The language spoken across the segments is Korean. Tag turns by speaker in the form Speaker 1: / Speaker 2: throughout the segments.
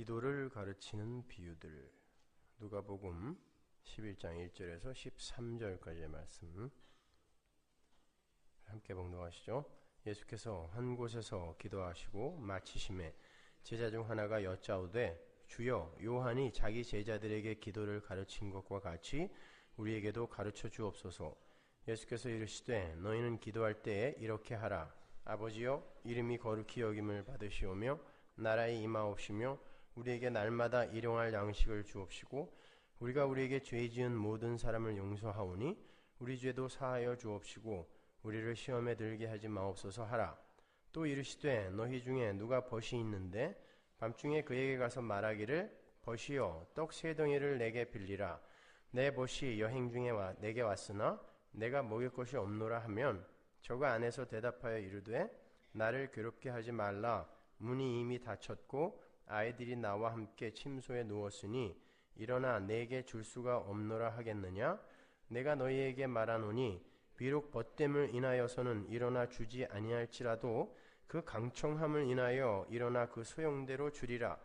Speaker 1: 기도를 가르치는 비유들. 누가복음 11장 1절에서 13절까지의 말씀 함께 봉독하시죠. 예수께서 한 곳에서 기도하시고 마치심에 제자 중 하나가 여짜오되 주여, 요한이 자기 제자들에게 기도를 가르친 것과 같이 우리에게도 가르쳐 주옵소서. 예수께서 이르시되 너희는 기도할 때에 이렇게 하라. 아버지여, 이름이 거룩히 여김을 받으시오며 나라의 임하옵시며 우리에게 날마다 일용할 양식을 주옵시고 우리가 우리에게 죄 지은 모든 사람을 용서하오니 우리 죄도 사하여 주옵시고 우리를 시험에 들게 하지 마옵소서 하라. 또 이르시되 너희 중에 누가 벗이 있는데 밤중에 그에게 가서 말하기를 벗이여, 떡 세 덩이를 내게 빌리라. 내 벗이 여행 중에 내게 왔으나 내가 먹일 것이 없노라 하면 저가 안에서 대답하여 이르되 나를 괴롭게 하지 말라. 문이 이미 닫혔고 아이들이 나와 함께 침소에 누웠으니 일어나 내게 줄 수가 없노라 하겠느냐? 내가 너희에게 말하노니 비록 벗됨을 인하여서는 일어나 주지 아니할지라도 그 강청함을 인하여 일어나 그 소용대로 주리라.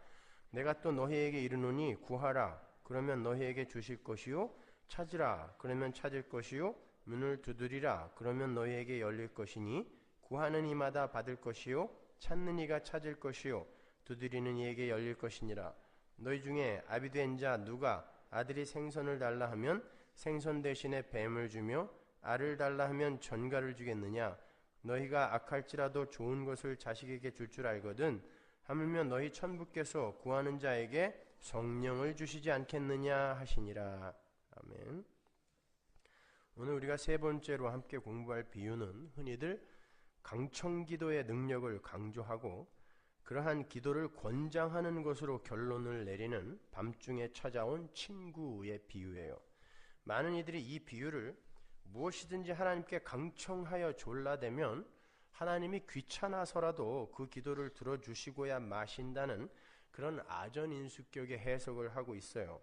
Speaker 1: 내가 또 너희에게 이르노니 구하라. 그러면 너희에게 주실 것이요. 찾으라. 그러면 찾을 것이요. 문을 두드리라. 그러면 너희에게 열릴 것이니 구하는 이마다 받을 것이요. 찾는 이가 찾을 것이요. 두드리는 이에게 열릴 것이니라. 너희 중에 아비된 자 누가 아들이 생선을 달라 하면 생선 대신에 뱀을 주며 알을 달라 하면 전갈을 주겠느냐? 너희가 악할지라도 좋은 것을 자식에게 줄 줄 알거든 하물며 너희 천부께서 구하는 자에게 성령을 주시지 않겠느냐 하시니라. 아멘. 오늘 우리가 세 번째로 함께 공부할 비유는 흔히들 강청기도의 능력을 강조하고 그러한 기도를 권장하는 것으로 결론을 내리는 밤중에 찾아온 친구의 비유예요. 많은 이들이 이 비유를 무엇이든지 하나님께 강청하여 졸라대면 하나님이 귀찮아서라도 그 기도를 들어주시고야 마신다는 그런 아전인수격의 해석을 하고 있어요.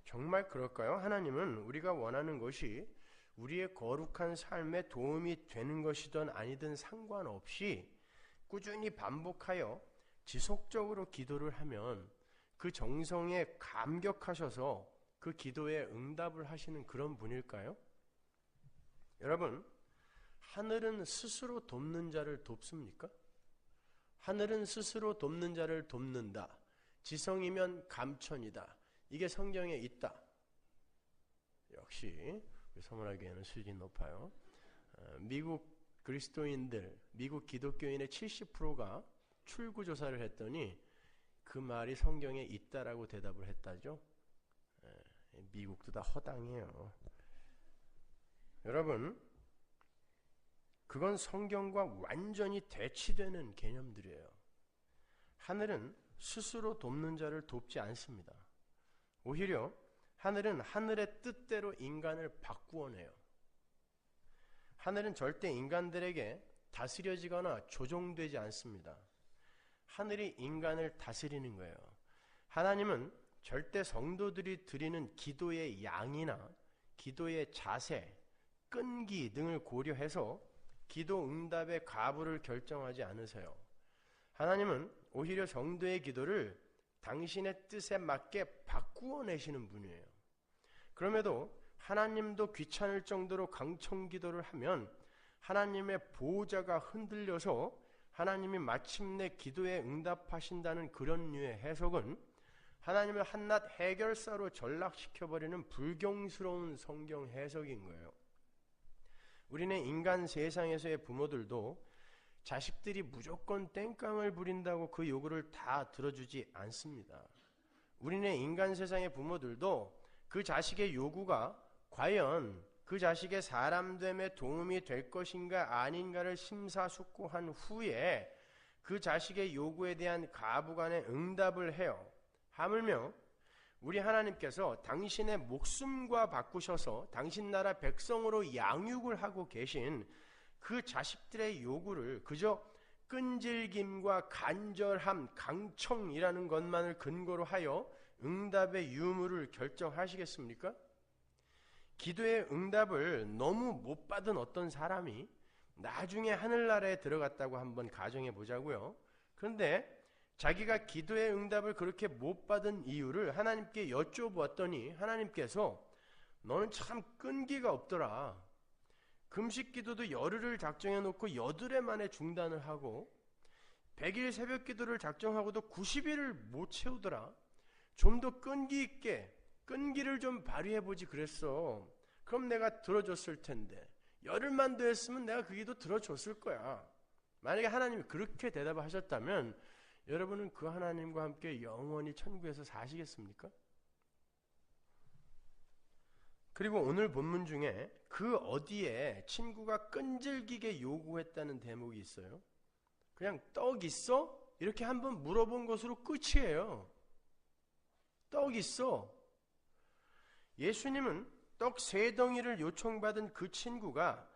Speaker 1: 정말 그럴까요? 하나님은 우리가 원하는 것이 우리의 거룩한 삶에 도움이 되는 것이든 아니든 상관없이 꾸준히 반복하여 지속적으로 기도를 하면 그 정성에 감격하셔서 그 기도에 응답을 하시는 그런 분일까요? 여러분, 하늘은 스스로 돕는 자를 돕습니까? 하늘은 스스로 돕는 자를 돕는다. 지성이면 감천이다. 이게 성경에 있다. 역시 서문화교회는 수준이 높아요. 미국 그리스도인들, 미국 기독교인의 70%가 출구조사를 했더니 그 말이 성경에 있다라고 대답을 했다죠. 미국도 다 허당이에요. 여러분, 그건 성경과 완전히 대치되는 개념들이에요. 하늘은 스스로 돕는 자를 돕지 않습니다. 오히려 하늘은 하늘의 뜻대로 인간을 바꾸어내요. 하늘은 절대 인간들에게 다스려지거나 조종되지 않습니다. 하늘이 인간을 다스리는 거예요. 하나님은 절대 성도들이 드리는 기도의 양이나 기도의 자세, 끈기 등을 고려해서 기도 응답의 가부를 결정하지 않으세요. 하나님은 오히려 성도의 기도를 당신의 뜻에 맞게 바꾸어내시는 분이에요. 그럼에도 하나님도 귀찮을 정도로 강청 기도를 하면 하나님의 보호자가 흔들려서 하나님이 마침내 기도에 응답하신다는 그런 류의 해석은 하나님을 한낱 해결사로 전락시켜버리는 불경스러운 성경 해석인 거예요. 우리는 인간 세상에서의 부모들도 자식들이 무조건 땡깡을 부린다고 그 요구를 다 들어주지 않습니다. 우리는 인간 세상의 부모들도 그 자식의 요구가 과연 그 자식의 사람됨에 도움이 될 것인가 아닌가를 심사숙고한 후에 그 자식의 요구에 대한 가부간의 응답을 해요. 하물며 우리 하나님께서 당신의 목숨과 바꾸셔서 당신 나라 백성으로 양육을 하고 계신 그 자식들의 요구를 그저 끈질김과 간절함, 강청이라는 것만을 근거로 하여 응답의 유무를 결정하시겠습니까? 기도의 응답을 너무 못 받은 어떤 사람이 나중에 하늘나라에 들어갔다고 한번 가정해 보자고요. 그런데 자기가 기도의 응답을 그렇게 못 받은 이유를 하나님께 여쭤보았더니 하나님께서 너는 참 끈기가 없더라. 금식 기도도 열흘을 작정해 놓고 8회 만에 중단을 하고 100일 새벽 기도를 작정하고도 90일을 못 채우더라. 좀 더 끈기 있게 끈기를 좀 발휘해 보지 그랬어. 그럼 내가 들어줬을 텐데 열흘만 더 했으면 내가 그 기도 들어줬을 거야. 만약에 하나님이 그렇게 대답을 하셨다면 여러분은 그 하나님과 함께 영원히 천국에서 사시겠습니까? 그리고 오늘 본문 중에 그 어디에 친구가 끈질기게 요구했다는 대목이 있어요. 그냥 떡 있어? 이렇게 한번 물어본 것으로 끝이에요. 떡 있어? 예수님은 떡 3덩이를 요청받은 그 친구가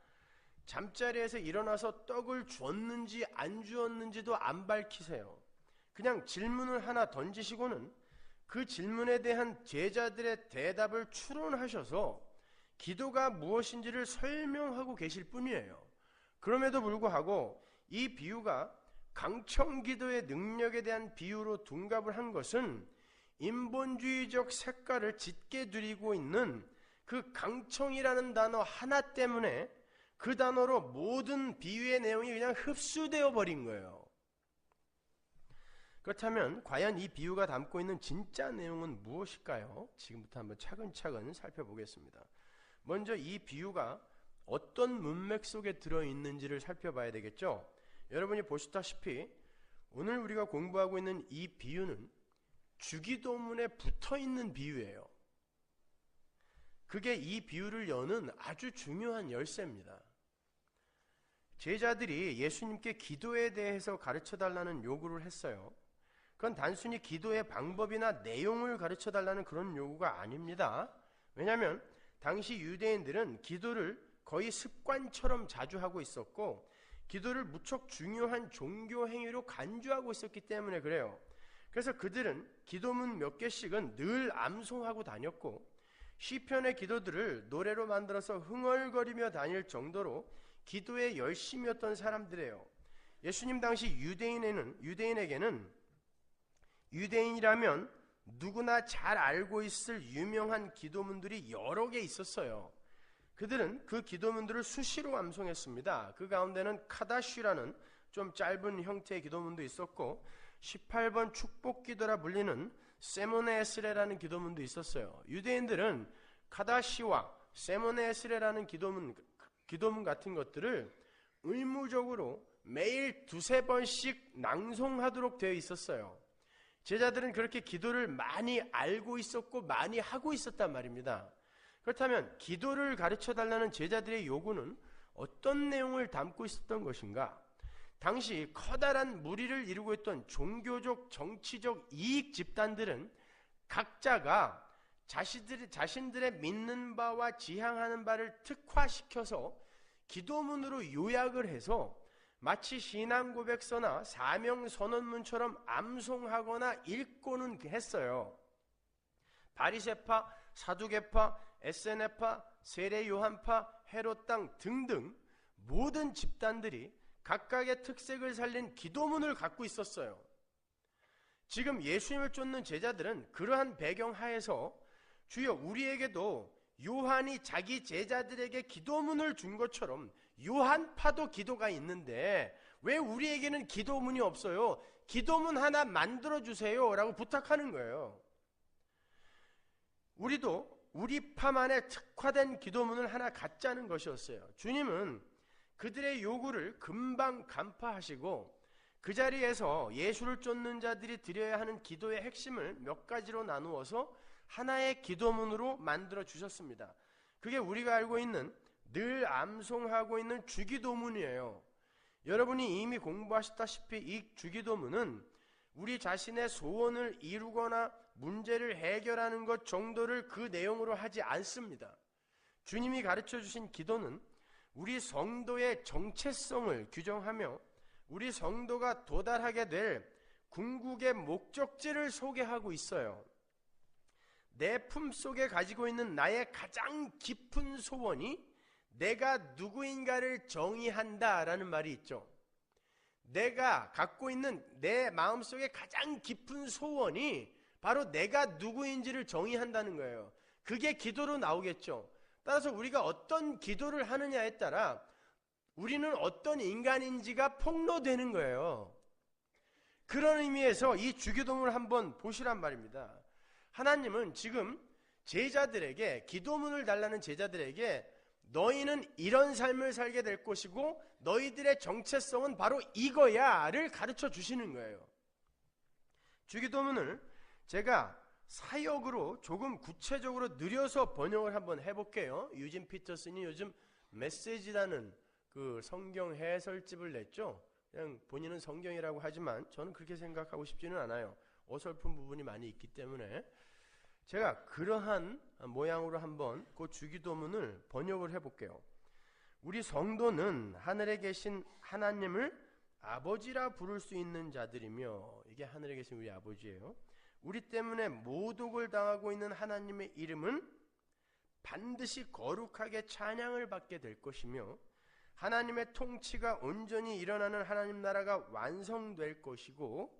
Speaker 1: 잠자리에서 일어나서 떡을 주었는지 안 주었는지도 안 밝히세요. 그냥 질문을 하나 던지시고는 그 질문에 대한 제자들의 대답을 추론하셔서 기도가 무엇인지를 설명하고 계실 뿐이에요. 그럼에도 불구하고 이 비유가 강청기도의 능력에 대한 비유로 둔갑을 한 것은 인본주의적 색깔을 짙게 들이고 있는 그 강청이라는 단어 하나 때문에 그 단어로 모든 비유의 내용이 그냥 흡수되어 버린 거예요. 그렇다면 과연 이 비유가 담고 있는 진짜 내용은 무엇일까요? 지금부터 한번 차근차근 살펴보겠습니다. 먼저 이 비유가 어떤 문맥 속에 들어있는지를 살펴봐야 되겠죠. 여러분이 보시다시피 오늘 우리가 공부하고 있는 이 비유는 주기도문에 붙어있는 비유예요. 그게 이 비유를 여는 아주 중요한 열쇠입니다. 제자들이 예수님께 기도에 대해서 가르쳐달라는 요구를 했어요. 그건 단순히 기도의 방법이나 내용을 가르쳐달라는 그런 요구가 아닙니다. 왜냐하면 당시 유대인들은 기도를 거의 습관처럼 자주 하고 있었고 기도를 무척 중요한 종교 행위로 간주하고 있었기 때문에 그래요. 그래서 그들은 기도문 몇 개씩은 늘 암송하고 다녔고 시편의 기도들을 노래로 만들어서 흥얼거리며 다닐 정도로 기도에 열심이었던 사람들이에요. 예수님 당시 유대인에게는 유대인이라면 누구나 잘 알고 있을 유명한 기도문들이 여러 개 있었어요. 그들은 그 기도문들을 수시로 암송했습니다. 그 가운데는 카다쉬라는 좀 짧은 형태의 기도문도 있었고 18번 축복기도라 불리는 세모네 에스레라는 기도문도 있었어요. 유대인들은 카다시와 세모네 에스레라는 기도문 같은 것들을 의무적으로 매일 2-3번씩 낭송하도록 되어 있었어요. 제자들은 그렇게 기도를 많이 알고 있었고 많이 하고 있었단 말입니다. 그렇다면 기도를 가르쳐달라는 제자들의 요구는 어떤 내용을 담고 있었던 것인가? 당시 커다란 무리를 이루고 있던 종교적, 정치적 이익 집단들은 각자가 자신들의 믿는 바와 지향하는 바를 특화시켜서 기도문으로 요약을 해서 마치 신앙고백서나 사명선언문처럼 암송하거나 읽고는 했어요. 바리새파, 사두개파, 에세네파, 세례요한파, 헤롯당 등등 모든 집단들이 각각의 특색을 살린 기도문을 갖고 있었어요. 지금 예수님을 쫓는 제자들은 그러한 배경 하에서 주여 우리에게도 요한이 자기 제자들에게 기도문을 준 것처럼 요한파도 기도가 있는데 왜 우리에게는 기도문이 없어요? 기도문 하나 만들어주세요 라고 부탁하는 거예요. 우리도 우리 파만에 특화된 기도문을 하나 갖자는 것이었어요. 주님은 그들의 요구를 금방 간파하시고 그 자리에서 예수를 쫓는 자들이 드려야 하는 기도의 핵심을 몇 가지로 나누어서 하나의 기도문으로 만들어 주셨습니다. 그게 우리가 알고 있는 늘 암송하고 있는 주기도문이에요. 여러분이 이미 공부하셨다시피 이 주기도문은 우리 자신의 소원을 이루거나 문제를 해결하는 것 정도를 그 내용으로 하지 않습니다. 주님이 가르쳐 주신 기도는 우리 성도의 정체성을 규정하며 우리 성도가 도달하게 될 궁극의 목적지를 소개하고 있어요. 내 품속에 가지고 있는 나의 가장 깊은 소원이 내가 누구인가를 정의한다라는 말이 있죠. 내가 갖고 있는 내 마음속에 가장 깊은 소원이 바로 내가 누구인지를 정의한다는 거예요. 그게 기도로 나오겠죠. 따라서 우리가 어떤 기도를 하느냐에 따라 우리는 어떤 인간인지가 폭로되는 거예요. 그런 의미에서 이 주기도문을 한번 보시란 말입니다. 하나님은 지금 제자들에게, 기도문을 달라는 제자들에게 너희는 이런 삶을 살게 될 것이고 너희들의 정체성은 바로 이거야를 가르쳐 주시는 거예요. 주기도문을 제가 사역으로 조금 구체적으로 느려서 번역을 한번 해볼게요. 유진 피터슨이 요즘 메시지라는 그 성경 해설집을 냈죠. 그냥 본인은 성경이라고 하지만 저는 그렇게 생각하고 싶지는 않아요. 어설픈 부분이 많이 있기 때문에 제가 그러한 모양으로 한번 그 주기도문을 번역을 해볼게요. 우리 성도는 하늘에 계신 하나님을 아버지라 부를 수 있는 자들이며, 이게 하늘에 계신 우리 아버지예요. 우리 때문에 모독을 당하고 있는 하나님의 이름은 반드시 거룩하게 찬양을 받게 될 것이며 하나님의 통치가 온전히 일어나는 하나님 나라가 완성될 것이고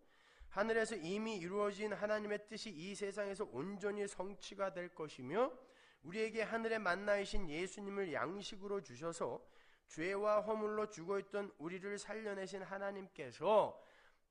Speaker 1: 하늘에서 이미 이루어진 하나님의 뜻이 이 세상에서 온전히 성취가 될 것이며 우리에게 하늘의 만나이신 예수님을 양식으로 주셔서 죄와 허물로 죽어있던 우리를 살려내신 하나님께서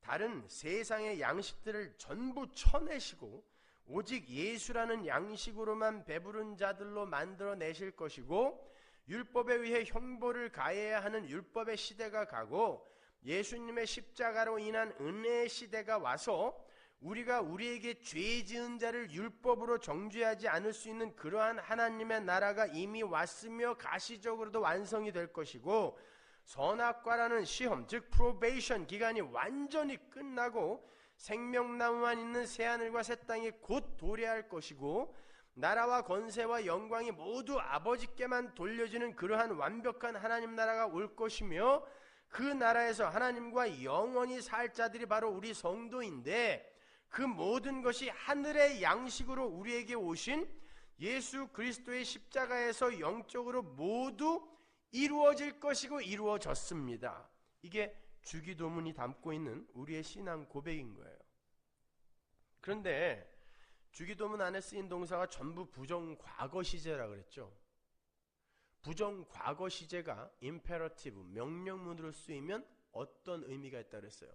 Speaker 1: 다른 세상의 양식들을 전부 쳐내시고 오직 예수라는 양식으로만 배부른 자들로 만들어내실 것이고 율법에 의해 형벌을 가해야 하는 율법의 시대가 가고 예수님의 십자가로 인한 은혜의 시대가 와서 우리가 우리에게 죄 지은 자를 율법으로 정죄하지 않을 수 있는 그러한 하나님의 나라가 이미 왔으며 가시적으로도 완성이 될 것이고 선악과라는 시험, 즉 프로베이션 기간이 완전히 끝나고 생명나무만 있는 새하늘과 새 땅이 곧 도래할 것이고 나라와 권세와 영광이 모두 아버지께만 돌려지는 그러한 완벽한 하나님 나라가 올 것이며 그 나라에서 하나님과 영원히 살 자들이 바로 우리 성도인데 그 모든 것이 하늘의 양식으로 우리에게 오신 예수 그리스도의 십자가에서 영적으로 모두 이루어질 것이고 이루어졌습니다. 이게 주기도문이 담고 있는 우리의 신앙 고백인 거예요. 그런데 주기도문 안에 쓰인 동사가 전부 부정과거 시제라고 그랬죠. 부정과거 시제가 임페러티브, 명령문으로 쓰이면 어떤 의미가 있다고 그랬어요?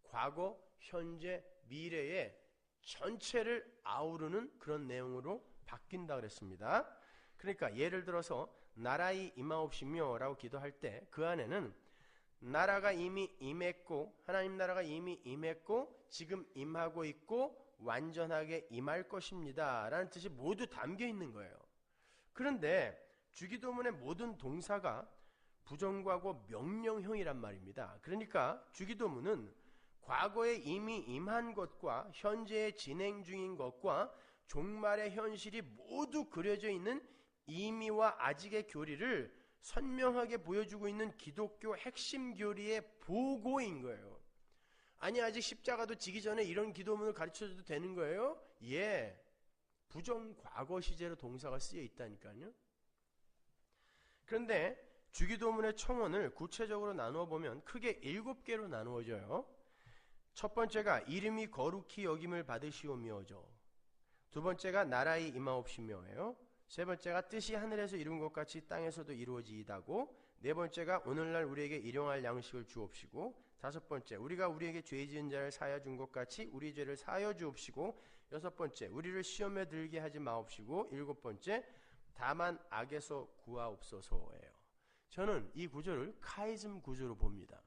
Speaker 1: 과거, 현재, 미래의 전체를 아우르는 그런 내용으로 바뀐다고 그랬습니다. 그러니까 예를 들어서 나라의 임하옵시며 라고 기도할 때 그 안에는 나라가 이미 임했고 하나님 나라가 이미 임했고 지금 임하고 있고 완전하게 임할 것입니다 라는 뜻이 모두 담겨 있는 거예요. 그런데 주기도문의 모든 동사가 부정과거 명령형이란 말입니다. 그러니까 주기도문은 과거에 이미 임한 것과 현재에 진행 중인 것과 종말의 현실이 모두 그려져 있는 이미와 아직의 교리를 선명하게 보여주고 있는 기독교 핵심 교리의 보고인 거예요. 아니 아직 십자가도 지기 전에 이런 기도문을 가르쳐줘도 되는 거예요? 예, 부정과거 시제로 동사가 쓰여 있다니까요. 그런데 주기도문의 청원을 구체적으로 나누어 보면 크게 7개로 나누어져요. 첫 번째가 이름이 거룩히 여김을 받으시오며죠. 두 번째가 나라의 임하옵시며예요. 세 번째가 뜻이 하늘에서 이룬 것 같이 땅에서도 이루어지이다고. 네 번째가 오늘날 우리에게 일용할 양식을 주옵시고. 다섯 번째 우리가 우리에게 죄 지은 자를 사하여 준 것 같이 우리 죄를 사하여 주옵시고. 여섯 번째 우리를 시험에 들게 하지 마옵시고. 일곱 번째 다만 악에서 구하옵소서예요. 저는 이 구조를 카이즘 구조로 봅니다.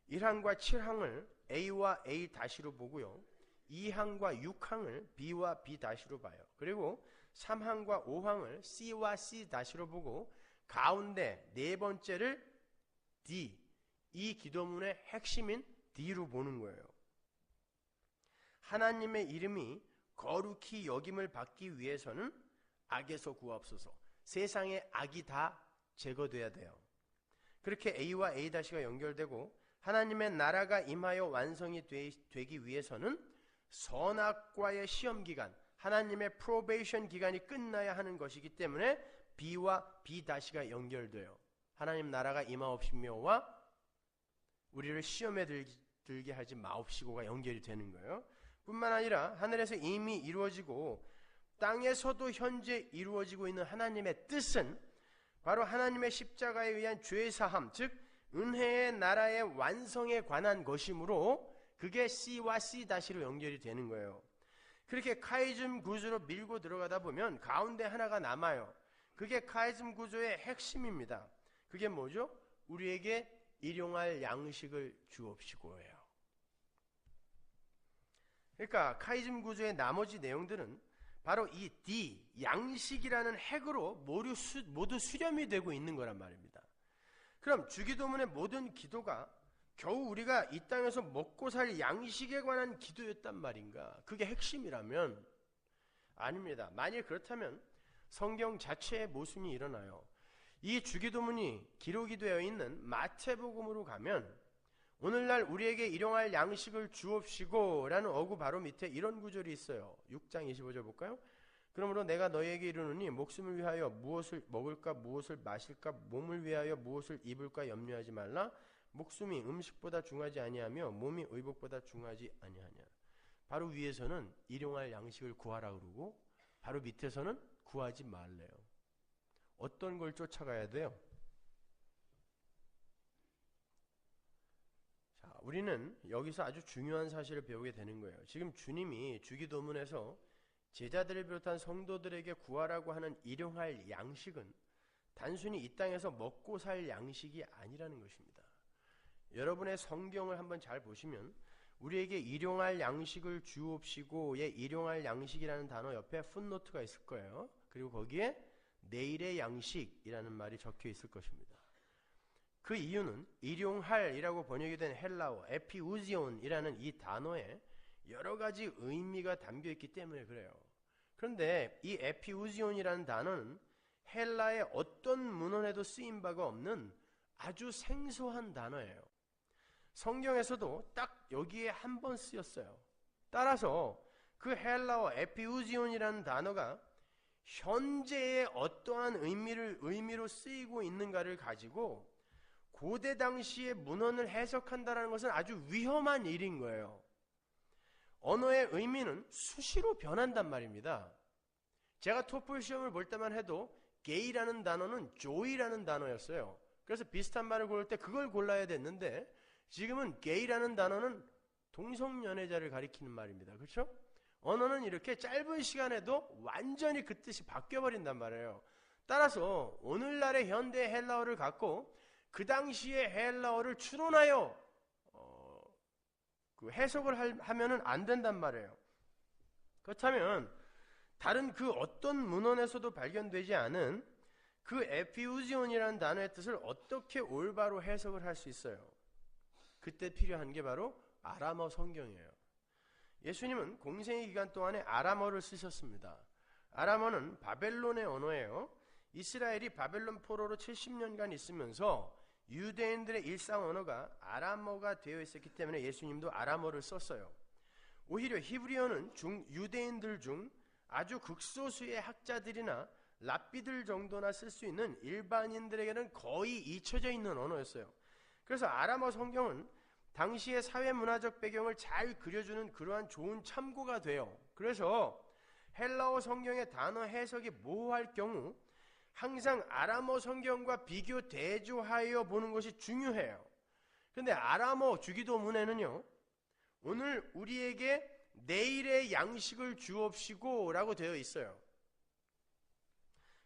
Speaker 1: 1항과 7항을 A와 A-로 보고요. 2항과 6항을 B와 B-로 봐요. 그리고 3항과 5항을 C와 C-로 보고 가운데 네 번째를 D, 이 기도문의 핵심인 D로 보는 거예요. 하나님의 이름이 거룩히 여김을 받기 위해서는 악에서 구하옵소서. 세상의 악이 다 제거돼야 돼요. 그렇게 A와 A-가 연결되고 하나님의 나라가 임하여 완성이 되기 위해서는 선악과의 시험기간, 하나님의 프로베이션 기간이 끝나야 하는 것이기 때문에 B와 B-가 연결돼요. 하나님 나라가 임하옵시며와 우리를 시험에 들게 하지 마옵시고가 연결이 되는 거예요. 뿐만 아니라 하늘에서 이미 이루어지고 땅에서도 현재 이루어지고 있는 하나님의 뜻은 바로 하나님의 십자가에 의한 죄사함, 즉 은혜의 나라의 완성에 관한 것이므로 그게 C와 C-로 연결이 되는 거예요. 그렇게 카이즘 구조로 밀고 들어가다 보면 가운데 하나가 남아요. 그게 카이즘 구조의 핵심입니다. 그게 뭐죠? 우리에게 일용할 양식을 주옵시고예요. 그러니까 카이즘 구조의 나머지 내용들은 바로 이 D, 양식이라는 핵으로 모두 수렴이 되고 있는 거란 말입니다. 그럼 주기도문의 모든 기도가 겨우 우리가 이 땅에서 먹고 살 양식에 관한 기도였단 말인가? 그게 핵심이라면 아닙니다. 만일 그렇다면 성경 자체의 모순이 일어나요. 이 주기도문이 기록이 되어 있는 마태복음으로 가면 오늘날 우리에게 일용할 양식을 주옵시고 라는 어구 바로 밑에 이런 구절이 있어요. 6장 25절 볼까요? 그러므로 내가 너희에게 이르노니 목숨을 위하여 무엇을 먹을까 무엇을 마실까 몸을 위하여 무엇을 입을까 염려하지 말라. 목숨이 음식보다 중하지 아니하며 몸이 의복보다 중하지 아니하냐. 바로 위에서는 일용할 양식을 구하라 그러고 바로 밑에서는 구하지 말래요. 어떤 걸 쫓아가야 돼요? 자, 우리는 여기서 아주 중요한 사실을 배우게 되는 거예요. 지금 주님이 주기도문에서 제자들을 비롯한 성도들에게 구하라고 하는 일용할 양식은 단순히 이 땅에서 먹고 살 양식이 아니라는 것입니다. 여러분의 성경을 한번 잘 보시면 우리에게 일용할 양식을 주옵시고의 일용할 양식이라는 단어 옆에 풋노트가 있을 거예요. 그리고 거기에 내일의 양식이라는 말이 적혀 있을 것입니다. 그 이유는 일용할이라고 번역이 된 헬라어 에피우지온이라는 이 단어에 여러 가지 의미가 담겨 있기 때문에 그래요. 그런데 이 에피우지온이라는 단어는 헬라의 어떤 문헌에도 쓰인 바가 없는 아주 생소한 단어예요. 성경에서도 딱 여기에 한 번 쓰였어요. 따라서 그 헬라어 에피우지온이라는 단어가 현재의 어떠한 의미로 쓰이고 있는가를 가지고 고대 당시의 문헌을 해석한다는 것은 아주 위험한 일인 거예요. 언어의 의미는 수시로 변한단 말입니다. 제가 토플 시험을 볼 때만 해도 게이라는 단어는 조이라는 단어였어요. 그래서 비슷한 말을 고를 때 그걸 골라야 됐는데 지금은 게이라는 단어는 동성연애자를 가리키는 말입니다. 그렇죠? 언어는 이렇게 짧은 시간에도 완전히 그 뜻이 바뀌어버린단 말이에요. 따라서 오늘날의 현대 헬라어를 갖고 그 당시의 헬라어를 추론하여 그 해석을 하면은 안 된단 말이에요. 그렇다면 다른 그 어떤 문헌에서도 발견되지 않은 그 에피우지온이라는 단어의 뜻을 어떻게 올바로 해석을 할 수 있어요? 그때 필요한 게 바로 아람어 성경이에요. 예수님은 공생의 기간 동안에 아람어를 쓰셨습니다. 아람어는 바벨론의 언어예요. 이스라엘이 바벨론 포로로 70년간 있으면서 유대인들의 일상 언어가 아람어가 되어 있었기 때문에 예수님도 아람어를 썼어요. 오히려 히브리어는 유대인들 중 아주 극소수의 학자들이나 랍비들 정도나 쓸 수 있는 일반인들에게는 거의 잊혀져 있는 언어였어요. 그래서 아람어 성경은 당시의 사회문화적 배경을 잘 그려주는 그러한 좋은 참고가 돼요. 그래서 헬라어 성경의 단어 해석이 모호할 경우 항상 아람어 성경과 비교 대조하여 보는 것이 중요해요. 그런데 아람어 주기도문에는요, 오늘 우리에게 내일의 양식을 주옵시고 라고 되어 있어요.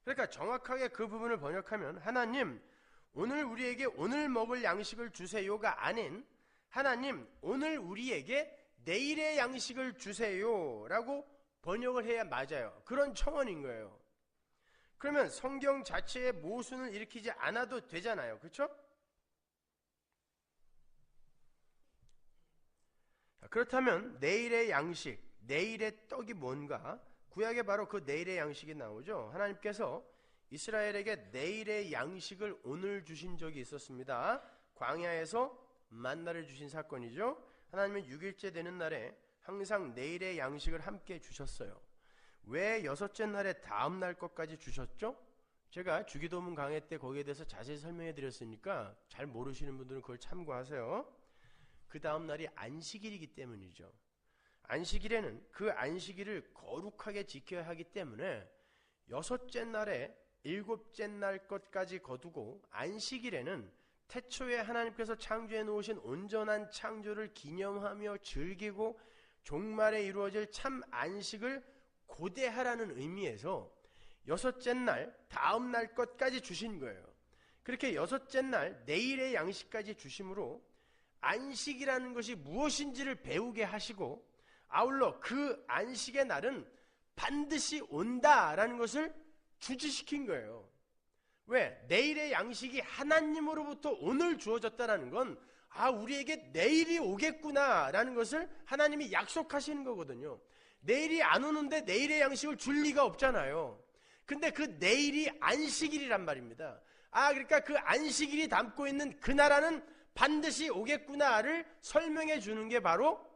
Speaker 1: 그러니까 정확하게 그 부분을 번역하면 하나님 오늘 우리에게 오늘 먹을 양식을 주세요가 아닌 하나님 오늘 우리에게 내일의 양식을 주세요 라고 번역을 해야 맞아요. 그런 청원인 거예요. 그러면 성경 자체의 모순을 일으키지 않아도 되잖아요. 그렇죠? 그렇다면 내일의 양식, 내일의 떡이 뭔가? 구약에 바로 그 내일의 양식이 나오죠. 하나님께서 이스라엘에게 내일의 양식을 오늘 주신 적이 있었습니다. 광야에서 만나를 주신 사건이죠. 하나님은 6일째 되는 날에 항상 내일의 양식을 함께 주셨어요. 왜 여섯째 날에 다음 날 것까지 주셨죠? 제가 주기도문 강해 때 거기에 대해서 자세히 설명해 드렸으니까 잘 모르시는 분들은 그걸 참고하세요. 그 다음 날이 안식일이기 때문이죠. 안식일에는 그 안식일을 거룩하게 지켜야 하기 때문에 여섯째 날에 일곱째 날 것까지 거두고 안식일에는 태초에 하나님께서 창조해 놓으신 온전한 창조를 기념하며 즐기고 종말에 이루어질 참 안식을 고대하라는 의미에서 여섯째 날, 다음 날 것까지 주신 거예요. 그렇게 여섯째 날, 내일의 양식까지 주심으로 안식이라는 것이 무엇인지를 배우게 하시고 아울러 그 안식의 날은 반드시 온다라는 것을 주지시킨 거예요. 왜? 내일의 양식이 하나님으로부터 오늘 주어졌다는 건 우리에게 내일이 오겠구나라는 것을 하나님이 약속하시는 거거든요. 내일이 안 오는데 내일의 양식을 줄 리가 없잖아요. 근데 그 내일이 안식일이란 말입니다. 그러니까 그 안식일이 담고 있는 그 나라는 반드시 오겠구나를 설명해 주는 게 바로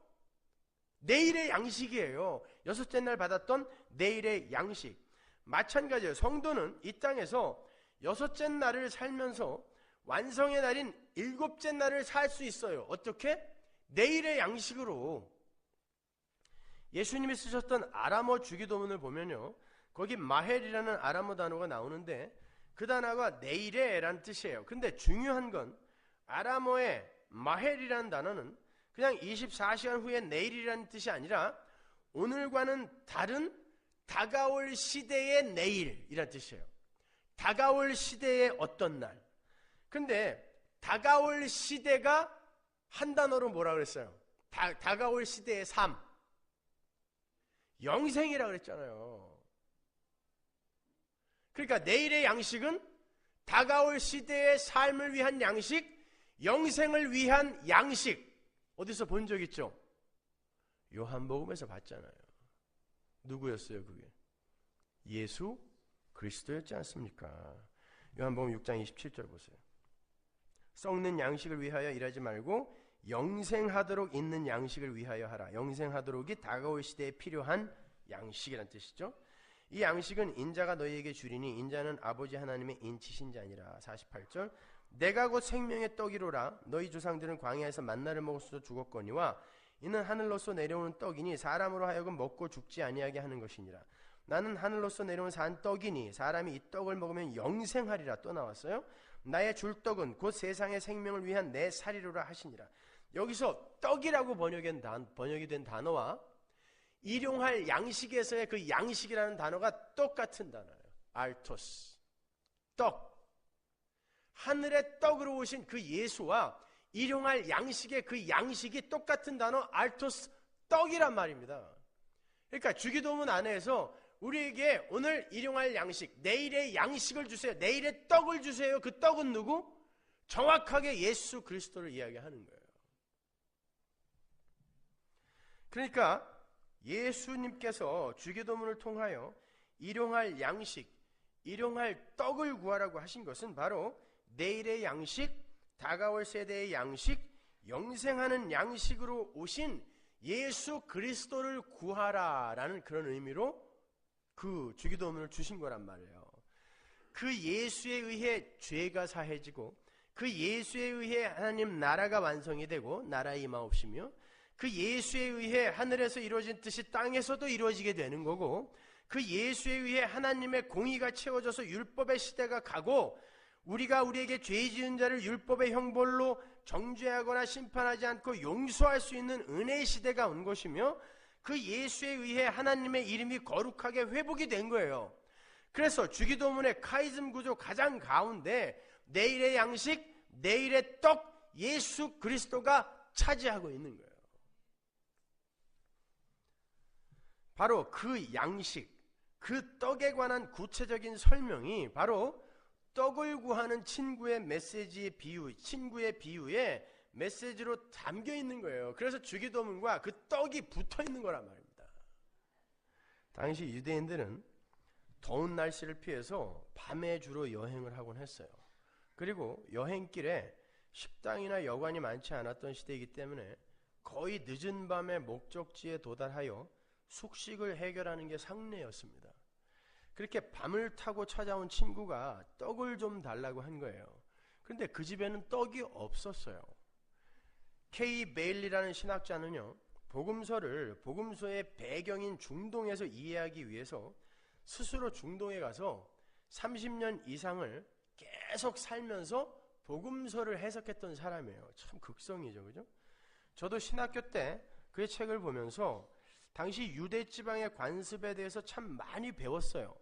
Speaker 1: 내일의 양식이에요. 여섯째 날 받았던 내일의 양식. 마찬가지예요. 성도는 이 땅에서 여섯째 날을 살면서 완성의 날인 일곱째 날을 살 수 있어요. 어떻게? 내일의 양식으로. 예수님이 쓰셨던 아람어 주기도문을 보면요, 거기 마헬이라는 아람어 단어가 나오는데 그 단어가 내일에라는 뜻이에요. 근데 중요한 건 아람어의 마헬이라는 단어는 그냥 24시간 후에 내일이라는 뜻이 아니라 오늘과는 다른 다가올 시대의 내일이라는 뜻이에요. 다가올 시대의 어떤 날. 근데 다가올 시대가 한 단어로 뭐라 그랬어요? 다가올 시대의 삶. 영생이라 그랬잖아요. 그러니까 내일의 양식은 다가올 시대의 삶을 위한 양식, 영생을 위한 양식. 어디서 본 적 있죠? 요한복음에서 봤잖아요. 누구였어요 그게? 예수 그리스도였지 않습니까? 요한복음 6장 27절 보세요. 썩는 양식을 위하여 일하지 말고 영생하도록 있는 양식을 위하여 하라. 영생하도록이 다가올 시대에 필요한 양식이란 뜻이죠. 이 양식은 인자가 너희에게 주리니 인자는 아버지 하나님의 인치신 자니라. 48절. 내가 곧 생명의 떡이로라. 너희 조상들은 광야에서 만나를 먹었어 죽었거니와 이는 하늘로서 내려오는 떡이니 사람으로 하여금 먹고 죽지 아니하게 하는 것이니라. 나는 하늘로서 내려온 산 떡이니 사람이 이 떡을 먹으면 영생하리라. 또 나왔어요. 나의 줄 떡은 곧 세상의 생명을 위한 내 살이로라 하시니라. 여기서 떡이라고 번역이 된 단어와 일용할 양식에서의 그 양식이라는 단어가 똑같은 단어예요. 알토스, 떡. 하늘의 떡으로 오신 그 예수와 일용할 양식의 그 양식이 똑같은 단어 알토스, 떡이란 말입니다. 그러니까 주기도문 안에서 우리에게 오늘 일용할 양식, 내일의 양식을 주세요. 내일의 떡을 주세요. 그 떡은 누구? 정확하게 예수 그리스도를 이야기하는 거예요. 그러니까 예수님께서 주기도문을 통하여 일용할 양식, 일용할 떡을 구하라고 하신 것은 바로 내일의 양식, 다가올 세대의 양식, 영생하는 양식으로 오신 예수 그리스도를 구하라라는 그런 의미로 그 주기도문을 주신 거란 말이에요. 그 예수에 의해 죄가 사해지고 그 예수에 의해 하나님 나라가 완성이 되고 나라에 임하옵시며 그 예수에 의해 하늘에서 이루어진 뜻이 땅에서도 이루어지게 되는 거고 그 예수에 의해 하나님의 공의가 채워져서 율법의 시대가 가고 우리가 우리에게 죄 지은 자를 율법의 형벌로 정죄하거나 심판하지 않고 용서할 수 있는 은혜의 시대가 온 것이며 그 예수에 의해 하나님의 이름이 거룩하게 회복이 된 거예요. 그래서 주기도문의 카이즘 구조 가장 가운데 내일의 양식, 내일의 떡, 예수 그리스도가 차지하고 있는 거예요. 바로 그 양식, 그 떡에 관한 구체적인 설명이 바로 떡을 구하는 친구의 메시지의 비유, 친구의 비유에 메시지로 담겨 있는 거예요. 그래서 주기도문과 그 떡이 붙어 있는 거란 말입니다. 당시 유대인들은 더운 날씨를 피해서 밤에 주로 여행을 하곤 했어요. 그리고 여행길에 식당이나 여관이 많지 않았던 시대이기 때문에 거의 늦은 밤에 목적지에 도달하여 숙식을 해결하는 게 상례였습니다. 그렇게 밤을 타고 찾아온 친구가 떡을 좀 달라고 한 거예요. 그런데 그 집에는 떡이 없었어요. K. 베일리라는 신학자는요, 복음서의 배경인 중동에서 이해하기 위해서 스스로 중동에 가서 30년 이상을 계속 살면서 복음서를 해석했던 사람이에요. 참 극성이죠, 그죠? 저도 신학교 때 그의 책을 보면서 당시 유대 지방의 관습에 대해서 참 많이 배웠어요.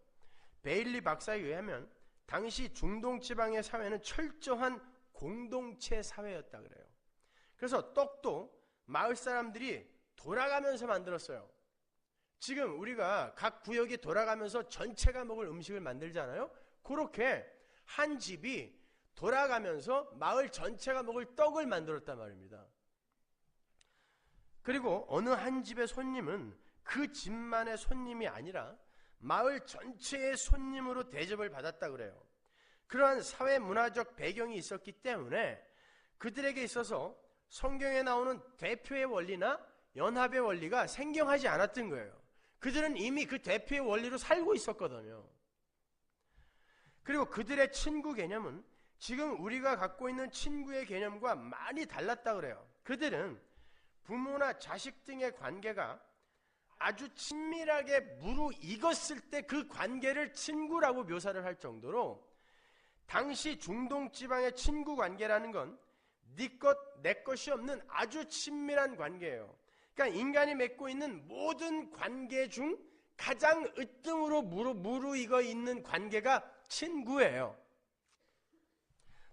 Speaker 1: 베일리 박사에 의하면 당시 중동 지방의 사회는 철저한 공동체 사회였다 그래요. 그래서 떡도 마을 사람들이 돌아가면서 만들었어요. 지금 우리가 각 구역이 돌아가면서 전체가 먹을 음식을 만들잖아요. 그렇게 한 집이 돌아가면서 마을 전체가 먹을 떡을 만들었단 말입니다. 그리고 어느 한 집의 손님은 그 집만의 손님이 아니라 마을 전체의 손님으로 대접을 받았다 그래요. 그러한 사회 문화적 배경이 있었기 때문에 그들에게 있어서 성경에 나오는 대표의 원리나 연합의 원리가 생경하지 않았던 거예요. 그들은 이미 그 대표의 원리로 살고 있었거든요. 그리고 그들의 친구 개념은 지금 우리가 갖고 있는 친구의 개념과 많이 달랐다 그래요. 그들은 부모나 자식 등의 관계가 아주 친밀하게 무르익었을 때 그 관계를 친구라고 묘사를 할 정도로 당시 중동 지방의 친구 관계라는 건 네 것, 내 것이 없는 아주 친밀한 관계예요. 그러니까 인간이 맺고 있는 모든 관계 중 가장 으뜸으로 무르익어 있는 관계가 친구예요.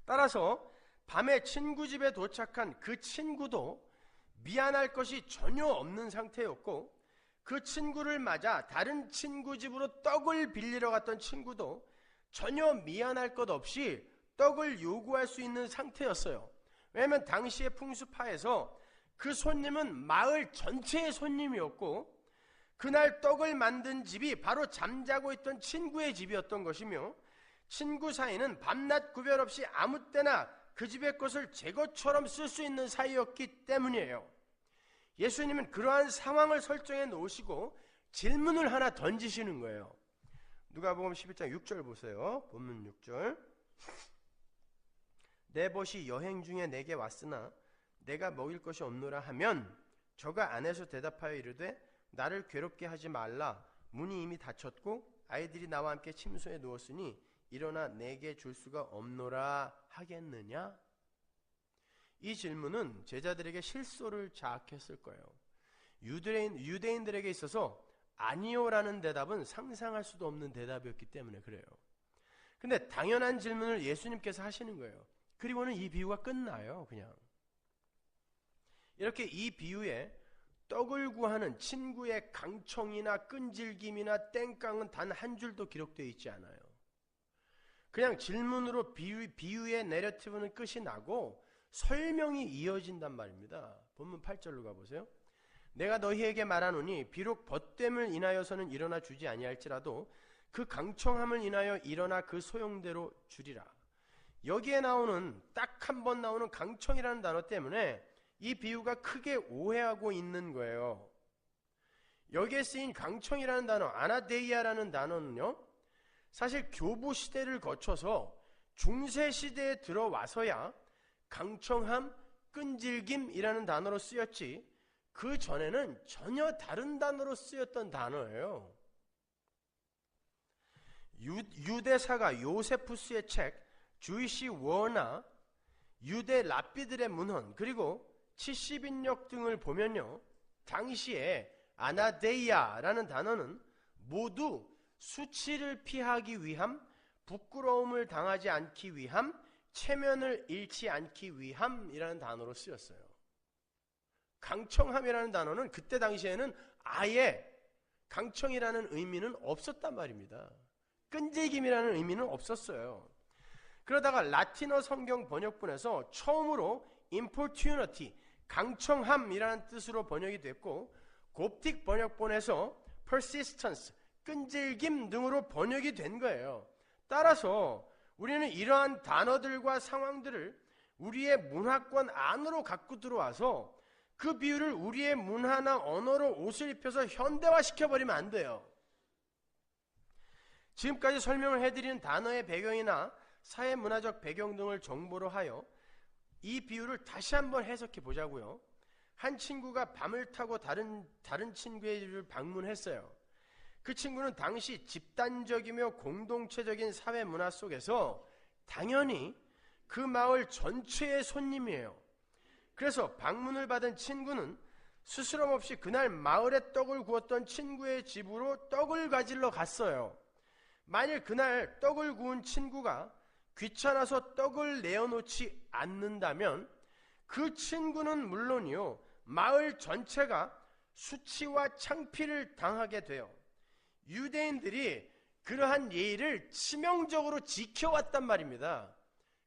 Speaker 1: 따라서 밤에 친구 집에 도착한 그 친구도 미안할 것이 전혀 없는 상태였고, 그 친구를 맞아 다른 친구 집으로 떡을 빌리러 갔던 친구도 전혀 미안할 것 없이 떡을 요구할 수 있는 상태였어요. 왜냐하면 당시의 풍습하에서 그 손님은 마을 전체의 손님이었고, 그날 떡을 만든 집이 바로 잠자고 있던 친구의 집이었던 것이며, 친구 사이는 밤낮 구별 없이 아무 때나 그 집의 것을 제 것처럼 쓸 수 있는 사이였기 때문이에요. 예수님은 그러한 상황을 설정해 놓으시고 질문을 하나 던지시는 거예요. 누가복음 11장 6절 보세요. 본문 6절. 내 벗이 여행 중에 내게 왔으나 내가 먹일 것이 없노라 하면 저가 안에서 대답하여 이르되 나를 괴롭게 하지 말라. 문이 이미 닫혔고 아이들이 나와 함께 침소에 누웠으니 일어나 내게 줄 수가 없노라 하겠느냐? 이 질문은 제자들에게 실소를 자학했을 거예요. 유대인들에게 있어서 아니요라는 대답은 상상할 수도 없는 대답이었기 때문에 그래요. 근데 당연한 질문을 예수님께서 하시는 거예요. 그리고는 이 비유가 끝나요. 그냥 이렇게 이 비유에 떡을 구하는 친구의 강청이나 끈질김이나 땡깡은 단 한 줄도 기록되어 있지 않아요. 그냥 질문으로 비유의 내러티브는 끝이 나고 설명이 이어진단 말입니다. 본문 8절로 가보세요. 내가 너희에게 말하노니 비록 벗됨을 인하여서는 일어나 주지 아니할지라도 그 강청함을 인하여 일어나 그 소용대로 주리라. 여기에 나오는 딱 한 번 나오는 강청이라는 단어 때문에 이 비유가 크게 오해하고 있는 거예요. 여기에 쓰인 강청이라는 단어, 아나데이아라는 단어는요, 사실 교부 시대를 거쳐서 중세 시대에 들어와서야 강청함, 끈질김이라는 단어로 쓰였지, 그 전에는 전혀 다른 단어로 쓰였던 단어예요. 유대사가 요세푸스의 책 주이시 워나 유대 랍비들의 문헌 그리고 70인력 등을 보면요, 당시에 아나데이아라는 단어는 모두 수치를 피하기 위함, 부끄러움을 당하지 않기 위함, 체면을 잃지 않기 위함이라는 단어로 쓰였어요. 강청함이라는 단어는 그때 당시에는 아예 강청이라는 의미는 없었단 말입니다. 끈질김이라는 의미는 없었어요. 그러다가 라틴어 성경 번역본에서 처음으로 importunity, 강청함이라는 뜻으로 번역이 됐고, 곱틱 번역본에서 persistence, 끈질김 등으로 번역이 된 거예요. 따라서 우리는 이러한 단어들과 상황들을 우리의 문화권 안으로 갖고 들어와서 그 비유를 우리의 문화나 언어로 옷을 입혀서 현대화시켜버리면 안 돼요. 지금까지 설명을 해드리는 단어의 배경이나 사회 문화적 배경 등을 정보로 하여 이 비유를 다시 한번 해석해 보자고요. 한 친구가 밤을 타고 다른 친구의 집을 방문했어요. 그 친구는 당시 집단적이며 공동체적인 사회 문화 속에서 당연히 그 마을 전체의 손님이에요. 그래서 방문을 받은 친구는 스스럼 없이 그날 마을에 떡을 구웠던 친구의 집으로 떡을 가지러 갔어요. 만일 그날 떡을 구운 친구가 귀찮아서 떡을 내어놓지 않는다면 그 친구는 물론이요, 마을 전체가 수치와 창피를 당하게 돼요. 유대인들이 그러한 예의를 치명적으로 지켜왔단 말입니다.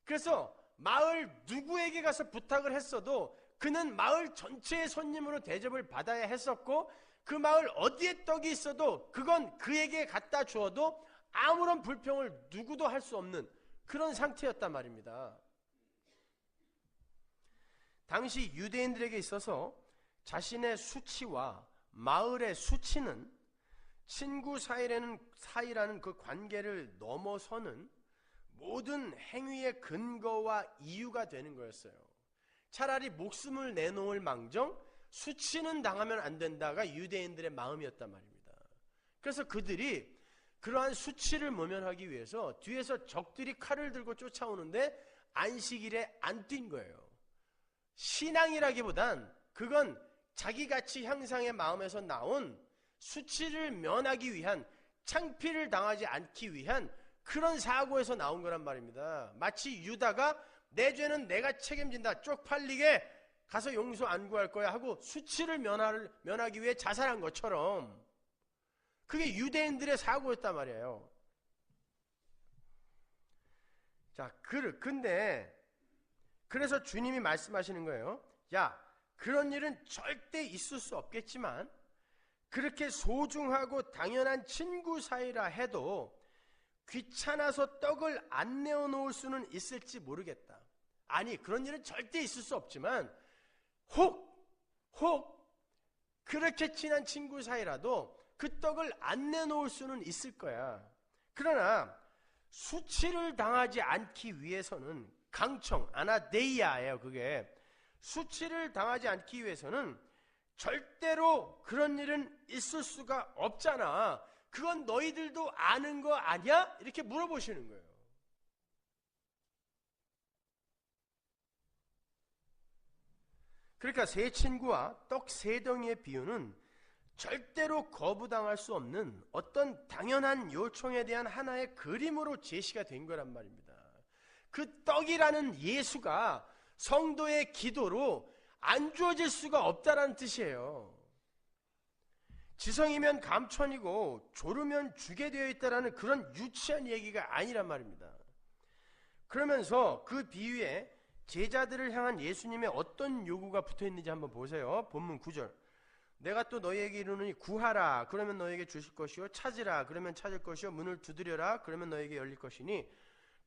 Speaker 1: 그래서 마을 누구에게 가서 부탁을 했어도 그는 마을 전체의 손님으로 대접을 받아야 했었고, 그 마을 어디에 떡이 있어도 그건 그에게 갖다 주어도 아무런 불평을 누구도 할 수 없는 그런 상태였단 말입니다. 당시 유대인들에게 있어서 자신의 수치와 마을의 수치는 친구 사이라는 그 관계를 넘어서는 모든 행위의 근거와 이유가 되는 거였어요. 차라리 목숨을 내놓을 망정 수치는 당하면 안 된다가 유대인들의 마음이었단 말입니다. 그래서 그들이 그러한 수치를 모면하기 위해서 뒤에서 적들이 칼을 들고 쫓아오는데 안식일에 안 뛴 거예요. 신앙이라기보단 그건 자기가치 향상의 마음에서 나온 수치를 면하기 위한, 창피를 당하지 않기 위한 그런 사고에서 나온 거란 말입니다. 마치 유다가 내 죄는 내가 책임진다, 쪽팔리게 가서 용서 안 구할 거야 하고 수치를 면하기 위해 자살한 것처럼 그게 유대인들의 사고였단 말이에요. 자, 근데 그래서 주님이 말씀하시는 거예요. 야, 그런 일은 절대 있을 수 없겠지만 그렇게 소중하고 당연한 친구 사이라 해도 귀찮아서 떡을 안 내어놓을 수는 있을지 모르겠다. 아니, 그런 일은 절대 있을 수 없지만 혹 그렇게 친한 친구 사이라도 그 떡을 안 내놓을 수는 있을 거야. 그러나 수치를 당하지 않기 위해서는, 강청, 아나데이아예요. 그게 수치를 당하지 않기 위해서는 절대로 그런 일은 있을 수가 없잖아. 그건 너희들도 아는 거 아니야? 이렇게 물어보시는 거예요. 그러니까 세 친구와 떡 세 덩이의 비유는 절대로 거부당할 수 없는 어떤 당연한 요청에 대한 하나의 그림으로 제시가 된 거란 말입니다. 그 떡이라는 예수가 성도의 기도로 안 주어질 수가 없다라는 뜻이에요. 지성이면 감천이고 조르면 주게 되어 있다라는 그런 유치한 얘기가 아니란 말입니다. 그러면서 그 비유에 제자들을 향한 예수님의 어떤 요구가 붙어있는지 한번 보세요. 본문 9절. 내가 또 너희에게 이르노니 구하라 그러면 너희에게 주실 것이요, 찾으라 그러면 찾을 것이요, 문을 두드려라 그러면 너희에게 열릴 것이니